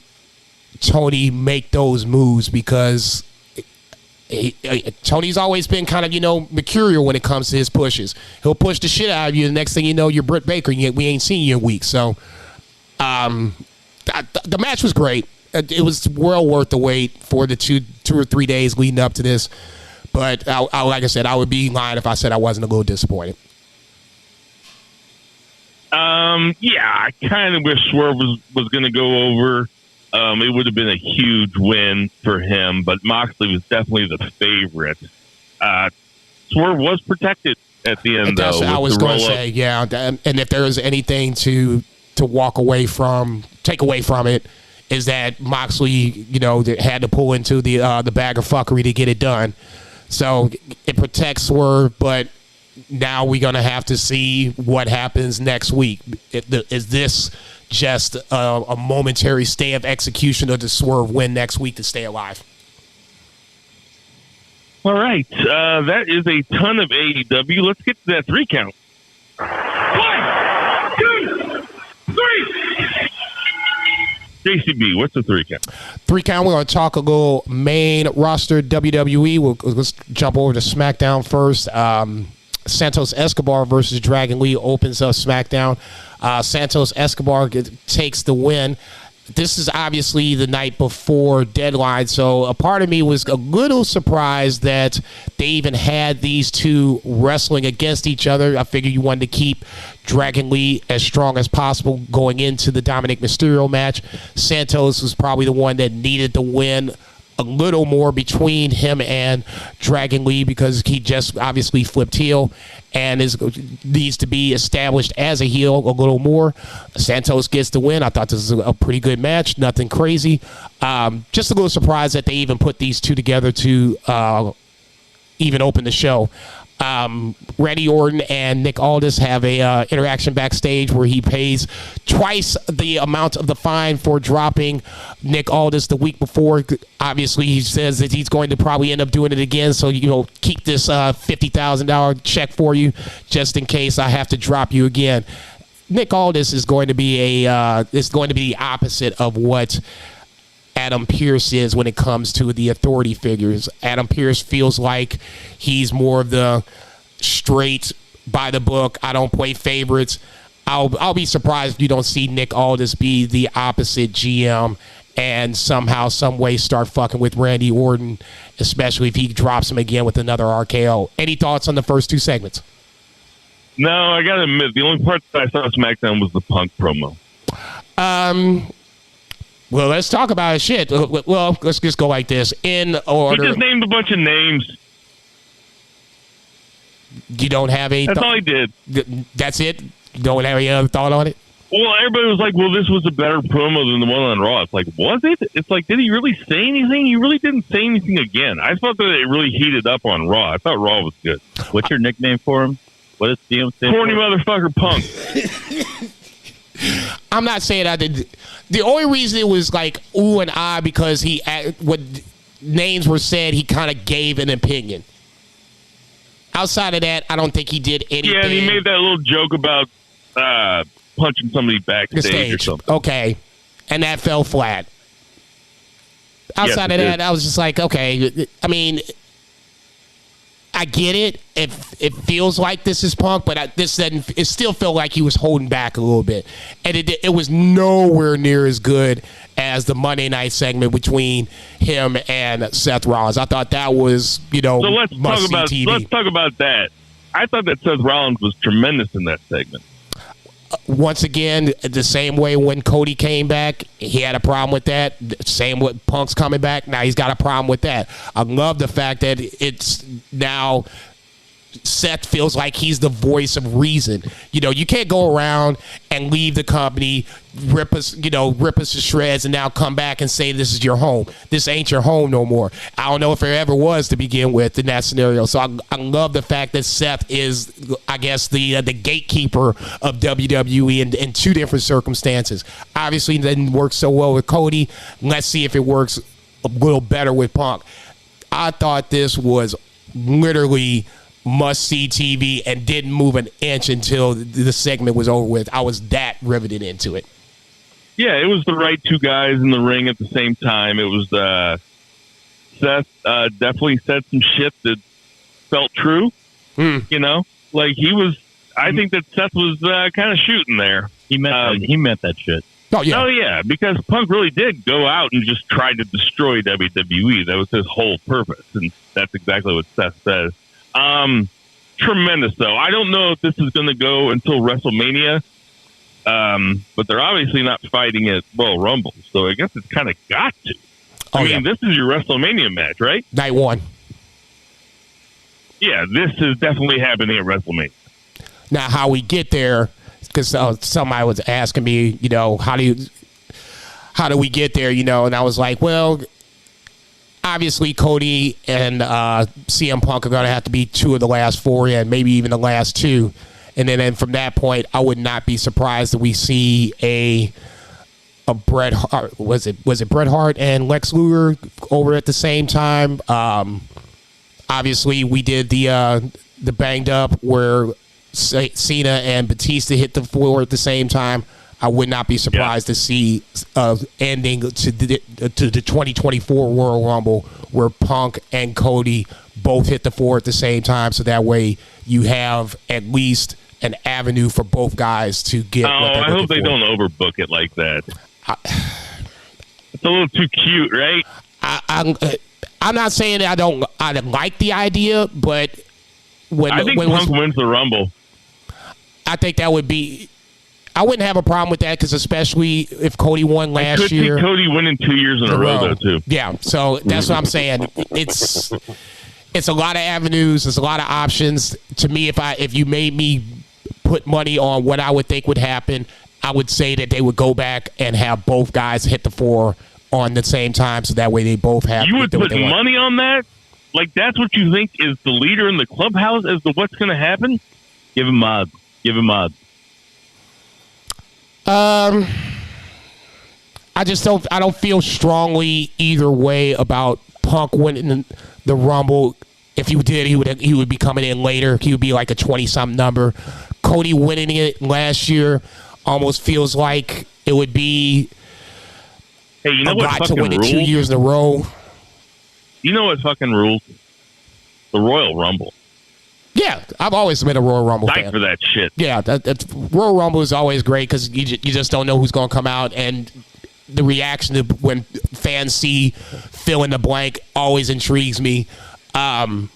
Tony make those moves, because Tony's always been kind of, mercurial when it comes to his pushes. He'll push the shit out of you. The next thing you know, you're Britt Baker, and we ain't seen you in weeks. So the match was great. It was well worth the wait for the two or 3 days leading up to this. But like I said, I would be lying if I said I wasn't a little disappointed. Yeah, I kind of wish Swerve was going to go over. It would have been a huge win for him, but Moxley was definitely the favorite. Swerve was protected at the end, though. I was going to say, yeah. And if there was anything to take away from it, is that Moxley, had to pull into the bag of fuckery to get it done. So it protects Swerve, but now we're going to have to see what happens next week. Is this just a momentary stay of execution, or does Swerve win next week to stay alive? All right. That is a ton of AEW. Let's get to that 3 count. 1, 2, 3. JCB, what's the 3 count? 3 count, we're going to talk a little main roster WWE. Let's jump over to SmackDown first. Santos Escobar versus Dragon Lee opens up SmackDown. Santos Escobar takes the win. This is obviously the night before Deadline, so a part of me was a little surprised that they even had these two wrestling against each other. I figured you wanted to keep Dragon Lee as strong as possible going into the Dominic Mysterio match. Santos was probably the one that needed the win a little more between him and Dragon Lee, because he just obviously flipped heel and needs to be established as a heel a little more. Santos gets the win. I thought this was a pretty good match. Nothing crazy. Just a little surprised that they even put these two together to even open the show. Randy Orton and Nick Aldis have a interaction backstage where he pays twice the amount of the fine for dropping Nick Aldis the week before. Obviously, he says that he's going to probably end up doing it again, so keep this $50,000 check for you just in case I have to drop you again. Nick Aldis is going to be the opposite of what Adam Pearce is when it comes to the authority figures. Adam Pearce feels like he's more of the straight by the book. I don't play favorites. I'll be surprised if you don't see Nick Aldis be the opposite GM and somehow, some way start fucking with Randy Orton, especially if he drops him again with another RKO. Any thoughts on the first two segments? No, I gotta admit, the only part that I saw SmackDown was the Punk promo. Well, let's talk about it. Shit. Well, let's just go like this. In order. He just named a bunch of names. You don't have any. That's all he did. That's it? You don't have any other thought on it? Well, everybody was like, well, this was a better promo than the one on Raw. It's like, was it? It's like, did he really say anything? He really didn't say anything again. I thought that it really heated up on Raw. I thought Raw was good. What's your nickname for him? What does CM say? Corny motherfucker Punk. I'm not saying I did. The only reason it was like ooh and ah because what names were said, he kind of gave an opinion. Outside of that, I don't think he did anything. Yeah, and he made that little joke about punching somebody backstage or something. Okay, and that fell flat. Outside of that, I was just like, okay. I mean, I get it. It feels like this is Punk, but this doesn't. It still felt like he was holding back a little bit, and it was nowhere near as good as the Monday night segment between him and Seth Rollins. I thought that was, so let's talk about that. I thought that Seth Rollins was tremendous in that segment. Once again, the same way when Cody came back, he had a problem with that. Same with Punk's coming back. Now he's got a problem with that. I love the fact that it's now Seth feels like he's the voice of reason. You can't go around and leave the company, rip us to shreds, and now come back and say this is your home. This ain't your home no more. I don't know if it ever was to begin with in that scenario. So I love the fact that Seth is, I guess, the gatekeeper of WWE in two different circumstances. Obviously, it didn't work so well with Cody. Let's see if it works a little better with Punk. I thought this was literally must-see TV and didn't move an inch until the segment was over with. I was that riveted into it. Yeah, it was the right two guys in the ring at the same time. It was Seth definitely said some shit that felt true. Like he was. I think that Seth was kind of shooting there. He meant that shit. Oh yeah, because Punk really did go out and just try to destroy WWE. That was his whole purpose, and that's exactly what Seth says. Tremendous though. I don't know if this is going to go until WrestleMania, but they're obviously not fighting at Royal Rumble, so I guess it's kind of got to. I mean, this is your WrestleMania match, right? Night one. Yeah, this is definitely happening at WrestleMania. Now, how we get there, because somebody was asking me, how do we get there, and I was like, well, obviously, Cody and CM Punk are going to have to be two of the last four in, maybe even the last two. And then from that point, I would not be surprised that we see a Bret Hart. Was it Bret Hart and Lex Luger over at the same time? Obviously, we did the banged up where Cena and Batista hit the floor at the same time. I would not be surprised to see ending to the 2024 Royal Rumble where Punk and Cody both hit the floor at the same time, so that way you have at least an avenue for both guys to get. I hope they don't overbook it like that. It's a little too cute, right? I'm not saying that I like the idea, but I think Punk wins the Rumble. I think that would be. I wouldn't have a problem with that because especially if Cody won last year. I could see Cody winning 2 years in a row, though, too. Yeah, so that's what I'm saying. It's a lot of avenues. There's a lot of options. To me, if you made me put money on what I would think would happen, I would say that they would go back and have both guys hit the floor on the same time, so that way they both have. You would put money on that? Like, that's what you think is the leader in the clubhouse as to what's going to happen? Give him odds. Give him odds. I don't feel strongly either way about Punk winning the Rumble. If he did, he would be coming in later. He would be like a 20-something number. Cody winning it last year almost feels like it would be hey, you know a what guy to fucking win it rules? 2 years in a row. You know what fucking rules? The Royal Rumble. Yeah, I've always been a Royal Rumble Fight fan. for that shit. Yeah, that's Royal Rumble is always great because you just don't know who's going to come out, and the reaction to when fans see fill in the blank always intrigues me. I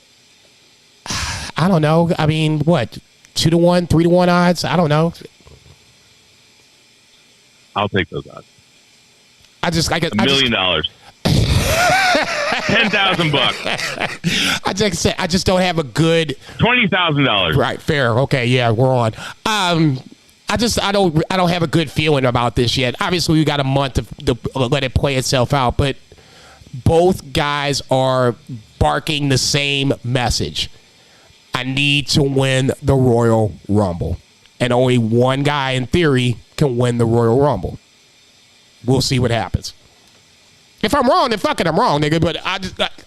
don't know. I mean, what, 2-1, 3-1 odds? I don't know. I'll take those odds. $1 million. $10,000. I just don't have a good $20,000. Right, fair. Okay, yeah, we're on. I don't have a good feeling about this yet. Obviously, we got a month to let it play itself out, but both guys are barking the same message. I need to win the Royal Rumble, and only one guy in theory can win the Royal Rumble. We'll see what happens. If I'm wrong, then fucking I'm wrong, nigga. But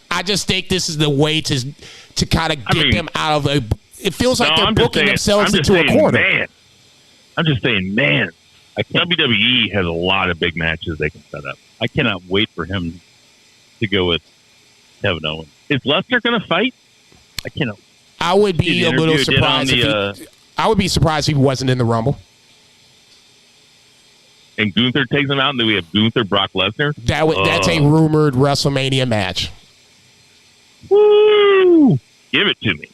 I just think this is the way to kind of get them out of a. It feels like they're booking themselves into a corner. Man. I'm just saying, man. WWE has a lot of big matches they can set up. I cannot wait for him to go with Kevin Owens. Is Lesnar going to fight? I cannot. I would be a little surprised I would be surprised if he wasn't in the Rumble. And Gunther takes him out, and then we have Gunther, Brock Lesnar. That's a rumored WrestleMania match. Woo! Give it to me.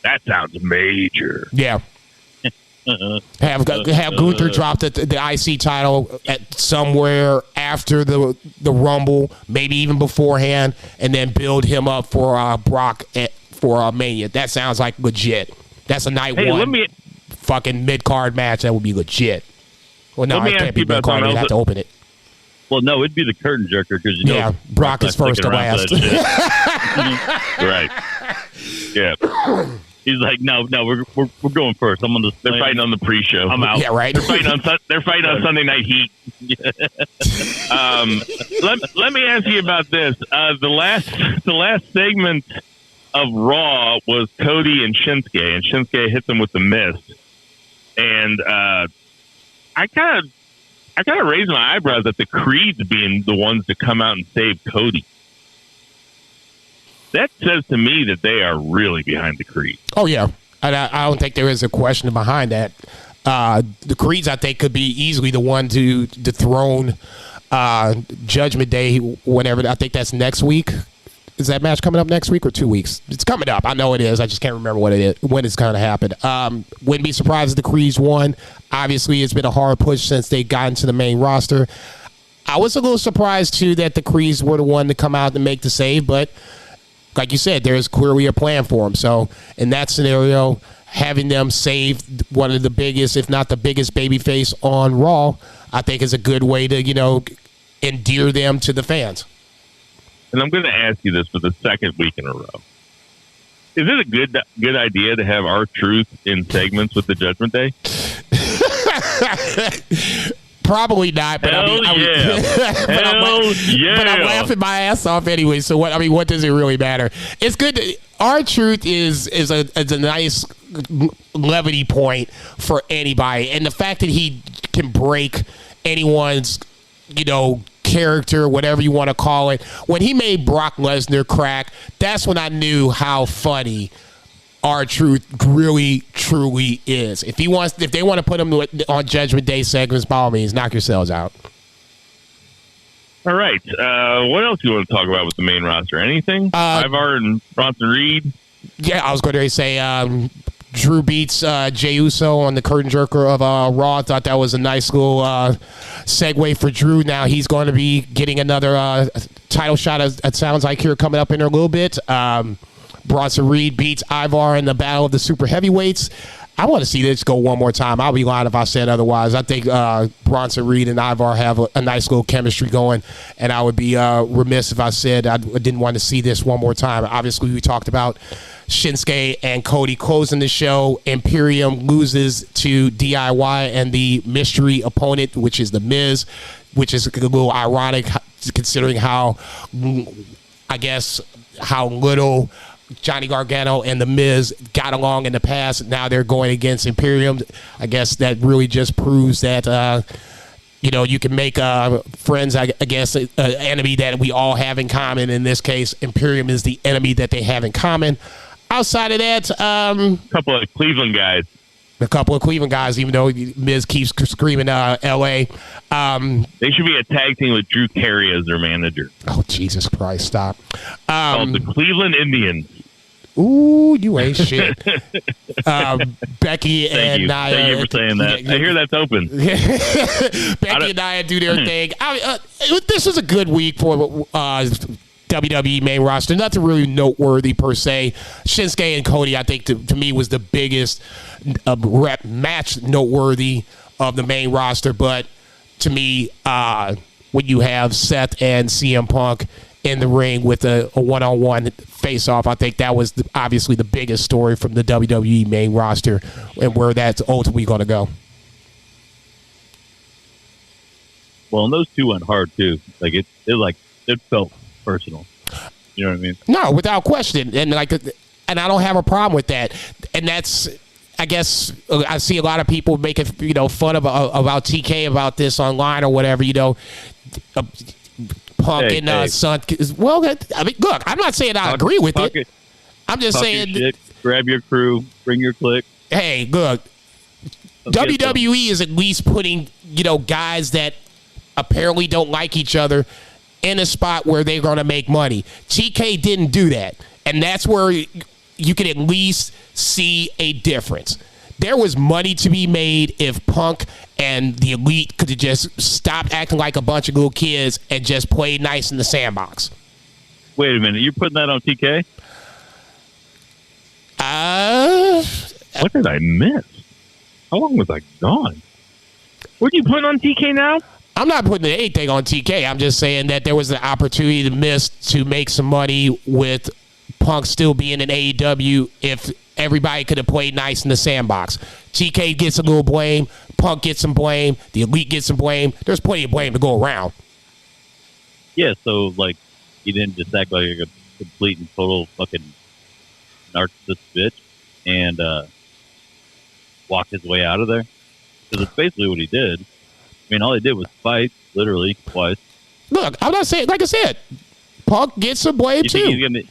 That sounds major. Yeah. Have Gunther drop the IC title at somewhere after the Rumble, maybe even beforehand, and then build him up for Brock for Mania. That sounds like legit. That's a night one fucking mid-card match. That would be legit. Well, no, it can't be mid-card. They have to open it. Well, no, it'd be the curtain jerker because Brock is first to last. Right. Yeah. He's like, no, we're going first. I'm on the. They're fighting on the pre-show. I'm out. Yeah, right. They're fighting on Sunday Night Heat. Let me ask you about this. The last segment of Raw was Cody and Shinsuke hit them with the mist, and I kind of raised my eyebrows at the Creeds being the ones to come out and save Cody. That says to me that they are really behind the Creed. Oh, yeah. I don't think there is a question behind that. The Creeds, I think, could be easily the one to dethrone Judgment Day whenever. I think that's next week. Is that match coming up next week or 2 weeks? It's coming up. I know it is. I just can't remember when it's going to happen. Wouldn't be surprised if the Creeds won. Obviously, it's been a hard push since they got into the main roster. I was a little surprised, too, that the Creeds were the one to come out and make the save, but like you said, there's clearly a plan for them. So in that scenario, having them save one of the biggest, if not the biggest babyface on Raw, I think is a good way to, endear them to the fans. And I'm going to ask you this for the second week in a row. Is it a good idea to have R-Truth in segments with the Judgment Day? Probably not, but I'm laughing my ass off anyway. So what does it really matter? It's good. R-Truth is a nice levity point for anybody, and the fact that he can break anyone's character, whatever you want to call it. When he made Brock Lesnar crack, that's when I knew how funny R-Truth really, truly is. If they want to put him on Judgment Day segments, by all means, knock yourselves out. All right. What else do you want to talk about with the main roster? Anything? Ivar and Bronson Reed? Yeah, I was going to say Drew beats Jey Uso on the curtain jerker of Raw. I thought that was a nice little segue for Drew. Now he's going to be getting another title shot, it sounds like, here coming up in a little bit. Bronson Reed beats Ivar in the Battle of the Super Heavyweights. I want to see this go one more time. I'll be lying if I said otherwise. I think Bronson Reed and Ivar have a nice little chemistry going, and I would be remiss if I said I didn't want to see this one more time. Obviously, we talked about Shinsuke and Cody closing the show. Imperium loses to DIY and the mystery opponent, which is The Miz, which is a little ironic considering how little Johnny Gargano and The Miz got along in the past. Now they're going against Imperium. I guess that really just proves that, you can make friends, I guess, an enemy that we all have in common. In this case, Imperium is the enemy that they have in common. Outside of that, a couple of Cleveland guys, even though Miz keeps screaming L.A. They should be a tag team with Drew Carey as their manager. Oh, Jesus Christ, stop. Called the Cleveland Indians. Ooh, you ain't shit. Becky and Nia. Thank you for saying that. I hear that's open. Becky and Nia do their thing. This is a good week for WWE main roster. Nothing really noteworthy per se. Shinsuke and Cody, I think, to me, was the biggest rep match noteworthy of the main roster. But to me, when you have Seth and CM Punk in the ring with a one-on-one face-off, I think that was obviously the biggest story from the WWE main roster and where that's ultimately going to go. Well, and those two went hard too. It felt personal. You know what I mean? No, without question. And I don't have a problem with that. And that's, I guess, I see a lot of people making fun about TK about this online or whatever. Punk and Son. Well, I mean, look, I'm not saying I agree with it. I'm just saying, shit, grab your crew, bring your clique. Hey, look, WWE is at least putting guys that apparently don't like each other in a spot where they're going to make money. TK didn't do that, and that's where you can at least see a difference. There was money to be made if Punk and the Elite could have just stopped acting like a bunch of little kids and just played nice in the sandbox. Wait a minute, you're putting that on TK? What did I miss? How long was I gone? What are you putting on TK now? I'm not putting anything on TK. I'm just saying that there was an opportunity to miss to make some money with Punk still being in AEW if everybody could have played nice in the sandbox. TK gets a little blame. Punk gets some blame. The Elite gets some blame. There's plenty of blame to go around. Yeah, so, he didn't just act like a complete and total fucking narcissist bitch and walk his way out of there. Because it's basically what he did. I mean, all he did was fight, literally, twice. Look, I'm not saying, like I said, Punk gets some blame too.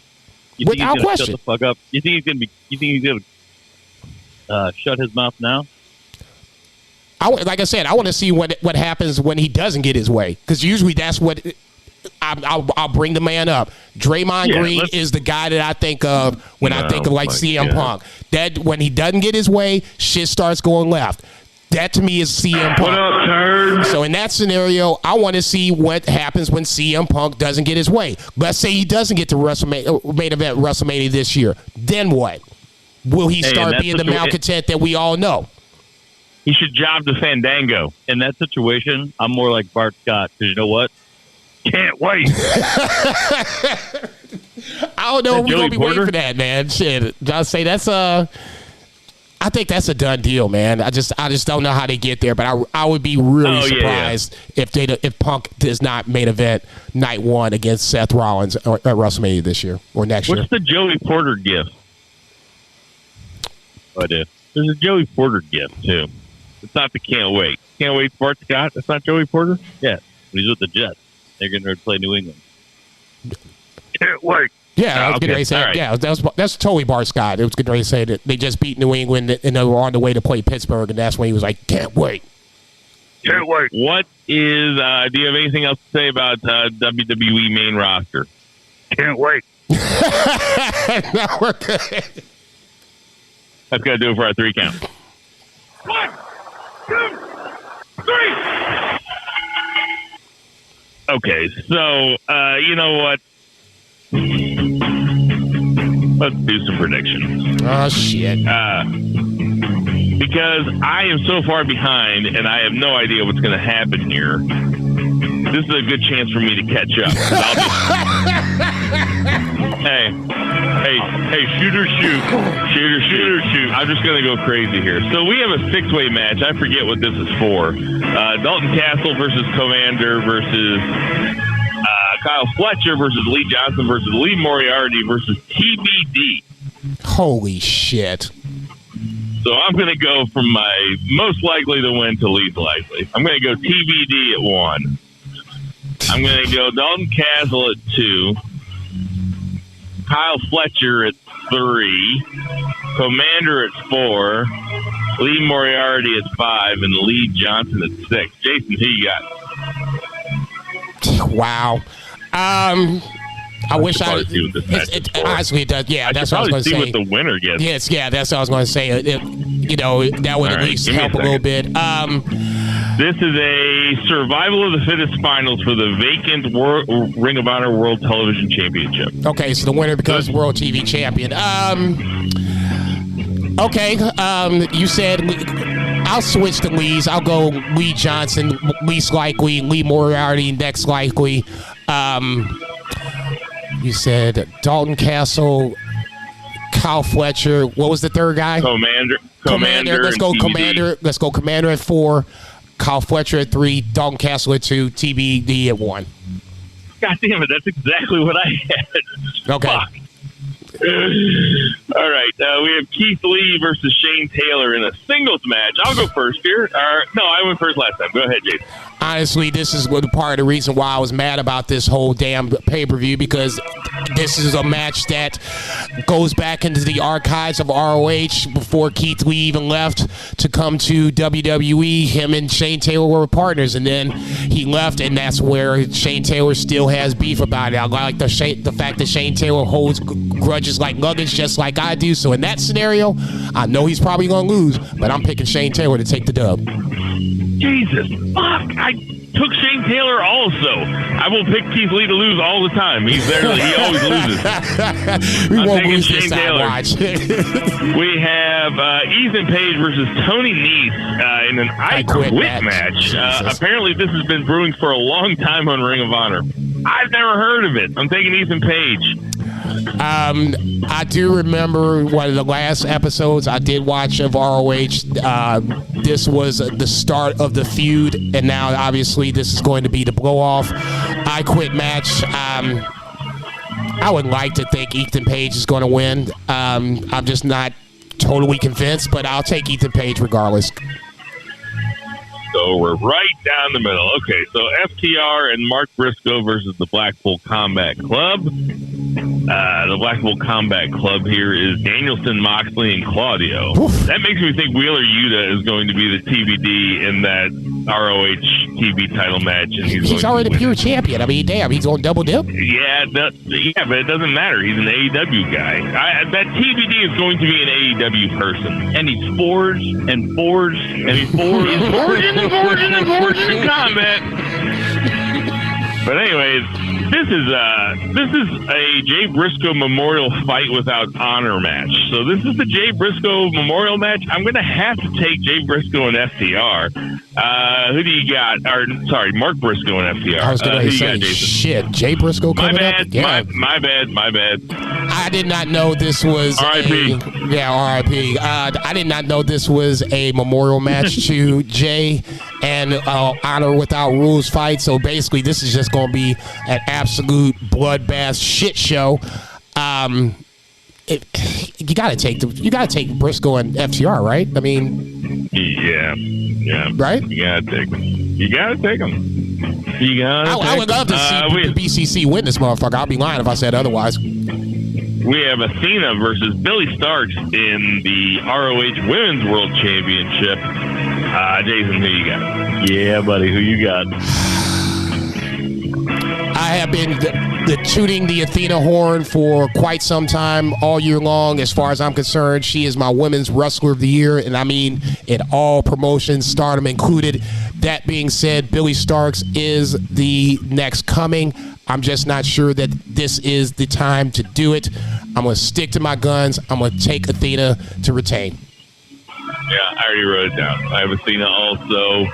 Without question. Shut the fuck up? You think he's gonna shut his mouth now? Like I said, I want to see what happens when he doesn't get his way, because usually that's what I'll bring the man up. Draymond Green is the guy that I think of when I think of CM Punk. That when he doesn't get his way, shit starts going left. That to me is CM Punk. What up, turd? So in that scenario, I want to see what happens when CM Punk doesn't get his way. Let's say he doesn't get to main event WrestleMania this year. Then what? Will he start being the malcontent that we all know? He should job the Fandango. In that situation, I'm more like Bart Scott, because you know what? Can't wait. I don't know if we're going to be waiting for that, man. Shit. I'll say that's I think that's a done deal, man. I just don't know how they get there, but I would be really surprised if Punk does not main event night one against Seth Rollins at WrestleMania this year or next year. What's the Joey Porter gift? Oh, I do. There's a Joey Porter gift too. It's not the Can't Wait. Can't Wait, Bart Scott. That's not Joey Porter. Yeah, he's with the Jets. They're going to play New England. Can't wait. Yeah, I was getting ready to say, yeah, that's totally Bart Scott. It was getting ready to say that they just beat New England and they were on the way to play Pittsburgh, and that's when he was like, can't wait. Can't wait. What is, do you have anything else to say about WWE main roster? Can't wait. No, we're good. That's going to do it for our 3 count. 1, 2, 3. Okay, so, you know what? Let's do some predictions. Oh, shit. because I am so far behind and I have no idea what's going to happen here. This is a good chance for me to catch up. Hey, shoot or shoot. I'm just going to go crazy here. So we have a 6-way match. I forget what this is for. Dalton Castle versus Commander versus Kyle Fletcher versus Lee Johnson versus Lee Moriarty versus TBD. Holy shit. So I'm going to go from my most likely to win to least likely. I'm going to go TBD at 1. I'm going to go Dalton Castle at 2. Kyle Fletcher at 3. Commander at 4. Lee Moriarty at 5. And Lee Johnson at 6. Jason, who you got? Wow. I wish I. Honestly, it does. Yeah, that's what I was going to say. What the winner gets. Yes, yeah, that's what I was going to say. That would at least help a little bit. This is a survival of the fittest finals for the vacant Ring of Honor World Television Championship. Okay, so the winner becomes World TV Champion. Okay, you said I'll switch to Lee's. I'll go Lee Johnson, least likely. Lee Moriarty, next likely. You said Dalton Castle, Kyle Fletcher. What was the third guy? Commander. Let's go TBD. Commander. Let's go Commander at 4. Kyle Fletcher at 3. Dalton Castle at 2. TBD at 1. God damn it! That's exactly what I had. Okay. Fuck. All right. We have Keith Lee versus Shane Taylor in a singles match. I'll go first here. No, I went first last time. Go ahead, Jason. Honestly, this is part of the reason why I was mad about this whole damn pay-per-view, because this is a match that goes back into the archives of ROH before Keith Lee even left to come to WWE. Him and Shane Taylor were partners, and then he left, and that's where Shane Taylor still has beef about it. I like the fact that Shane Taylor holds grudges like luggage, just like I do. So in that scenario, I know he's probably going to lose, but I'm picking Shane Taylor to take the dub. Jesus, fuck! I took Shane Taylor also. I will pick Keith Lee to lose all the time. He's there. He always loses. We won't lose this time. Watch. We have Ethan Page versus Tony Nese in an I Quit match. Apparently, this has been brewing for a long time on Ring of Honor. I've never heard of it. I'm taking Ethan Page. I do remember one of the last episodes I did watch of ROH. This was the start of the feud, and now obviously this is going to be the blow-off I Quit match. I would like to think Ethan Page is going to win. I'm just not totally convinced, but I'll take Ethan Page regardless. So we're right down the middle. Okay, so FTR and Mark Briscoe versus the Blackpool Combat Club. The Blackpool Combat Club here is Danielson, Moxley, and Claudio. Oof. That makes me think Wheeler Yuta is going to be the TBD in that ROH TV title match. And he's already the pure champion. I mean, damn, he's on double dip. Yeah, but it doesn't matter. He's an AEW guy. That TBD is going to be an AEW person. And he's forged and forged and he's forged and forged in combat. But anyways, this is a Jay Briscoe Memorial Fight Without Honor match. So this is the Jay Briscoe Memorial match. I'm going to have to take Jay Briscoe and FTR. Who do you got? Mark Briscoe and FTR. I was going to say, shit, Jay Briscoe coming up? Yeah. My bad. I did not know this was R.I.P. R.I.P. I did not know this was a memorial match to Jay and Honor Without Rules fight. So basically, this is just going to be an absolute bloodbath shit show. You gotta take Briscoe and FTR, right? I mean, yeah, right. You gotta take them. I would love to see the BCC win this motherfucker. I'll be lying if I said otherwise. We have Athena versus Billy Starks in the ROH Women's World Championship. Jason, who you got? Yeah, buddy, who you got? I have been tooting the Athena horn for quite some time, all year long. As far as I'm concerned, she is my Women's Wrestler of the Year, and I mean in all promotions, Stardom included. That being said, Billy Starks is the next coming. I'm just not sure that this is the time to do it. I'm going to stick to my guns. I'm going to take Athena to retain. Yeah, I already wrote it down. I have Athena also.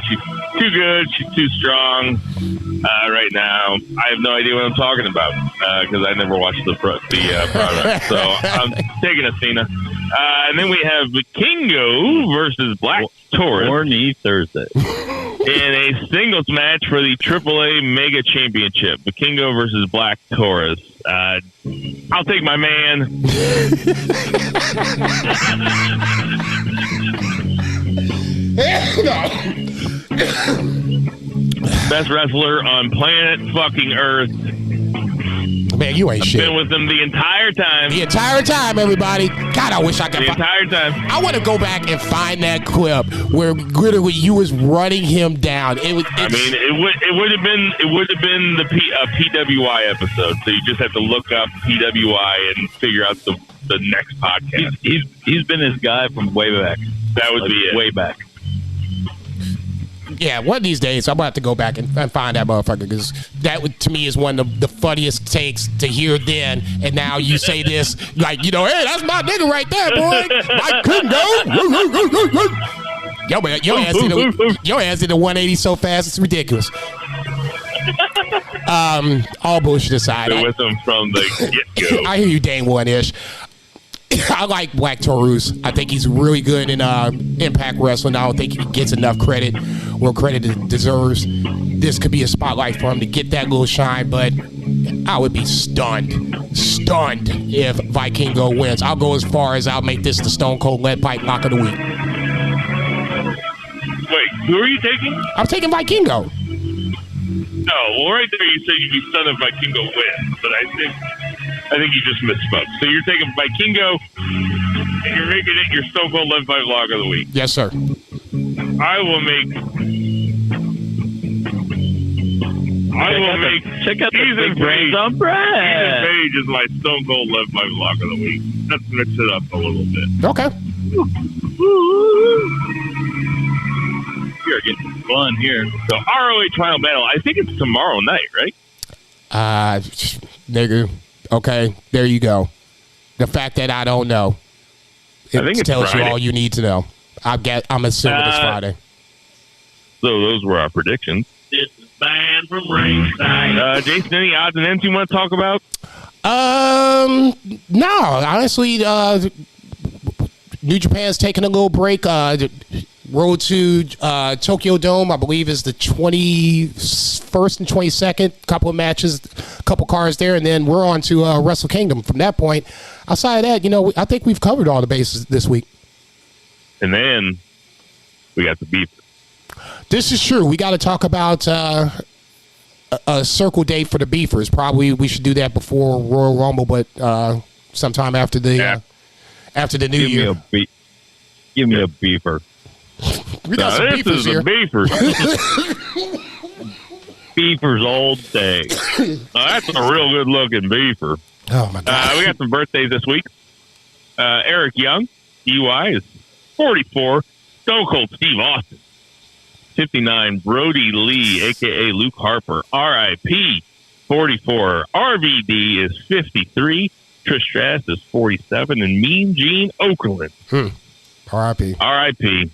She's too good. She's too strong right now. I have no idea what I'm talking about because I never watched the product. So I'm taking Athena. And then we have Vikingo versus Black Taurus. Horny Thursday. In a singles match for the AAA Mega Championship. Vikingo versus Black Taurus. I'll take my man. Best wrestler on planet fucking Earth. Man, you ain't shit. Been with them the entire time. The entire time, everybody. God, I wish I could. The entire time. I want to go back and find that clip where literally you was running him down. It would have been the PWI episode. So you just have to look up PWI and figure out the next podcast. He's been this guy from way back. That would be it. Way back. Yeah, one of these days I'm about to have to go back and find that motherfucker because that to me is one of the funniest takes to hear then. And now you say this like, hey, that's my nigga right there, boy. I couldn't go. Your ass did the 180 so fast it's ridiculous. All bullshit aside, been with him from the get-go. I hear you, Dane One-ish. I like Black Taurus. I think he's really good in Impact Wrestling. I don't think he gets enough credit where credit deserves. This could be a spotlight for him to get that little shine, but I would be stunned if Vikingo wins. I'll go as far as I'll make this the Stone Cold Lead Pipe Lock of the Week. Wait, who are you taking? I'm taking Vikingo. No, well, right there you said you'd be stunned if Vikingo wins, but I think you just misspoke. So you're taking Vikingo, and you're making it your Stone Cold Lead Pipe Lock of the Week. Yes, sir. I will make check out the big brains on Brad. Ethan Page is my Stone Cold Lead Pipe Lock of the Week. Let's mix it up a little bit. Okay. We are getting fun here. So ROH Final Battle. I think it's tomorrow night, right? Nigga. Okay, there you go. The fact that I don't know, I think tells Friday. you all you need to know. I'm assuming it's Friday. So those were our predictions. This is Band from Ringside. Jason, any odds and ends you want to talk about? No, honestly, New Japan's taking a little break. Road to Tokyo Dome, I believe, is the 21st and 22nd. Couple of matches, couple cards there, and then we're on to Wrestle Kingdom. From that point, outside of that, I think we've covered all the bases this week. And then we got the beef. This is true. We got to talk about a circle date for the beefers. Probably we should do that before Royal Rumble, but sometime after the new year. Give me a beefer. We got some beefers here. Beefers. Beefers all day. That's a real good looking beefer. Oh my God. We got some birthdays this week. Eric Young, EY, is 44. Stone Cold Steve Austin, 59. Brody Lee, a.k.a. Luke Harper, R.I.P., 44. RVD is 53. Trish Stratus is 47. And Mean Gene Okerlund. R.I.P. R.I.P.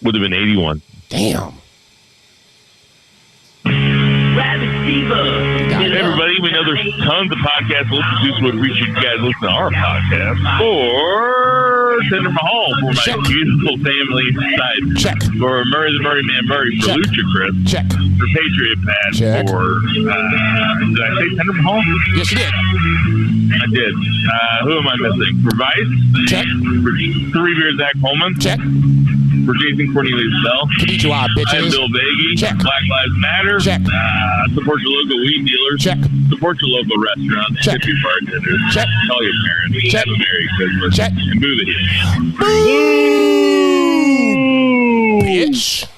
Would have been 81. Damn. Hey everybody, we know there's tons of podcasts to listen to, so we'd appreciate you guys listen to our podcast. For Senator Mahal, for my beautiful family side. Check. For Murray the Murray Man Murray, for Lucha Chris. Check. For Patriot Pat. Check. For, did I say Senator Mahal? Yes, you did. I did. Who am I missing? For Vice. Check. For Three Beer Zach Holman. Check. For Jason Cornelius Bell. Konnichiwa, bitches. I'm Bill Baggy. Check. Black Lives Matter. Check. Support your local weed dealers. Check. Support your local restaurant. Check. Tip your bartenders. Check. Call your parents. Check. Have a Merry Christmas. Check. And boo the hit. Boo! Bitch.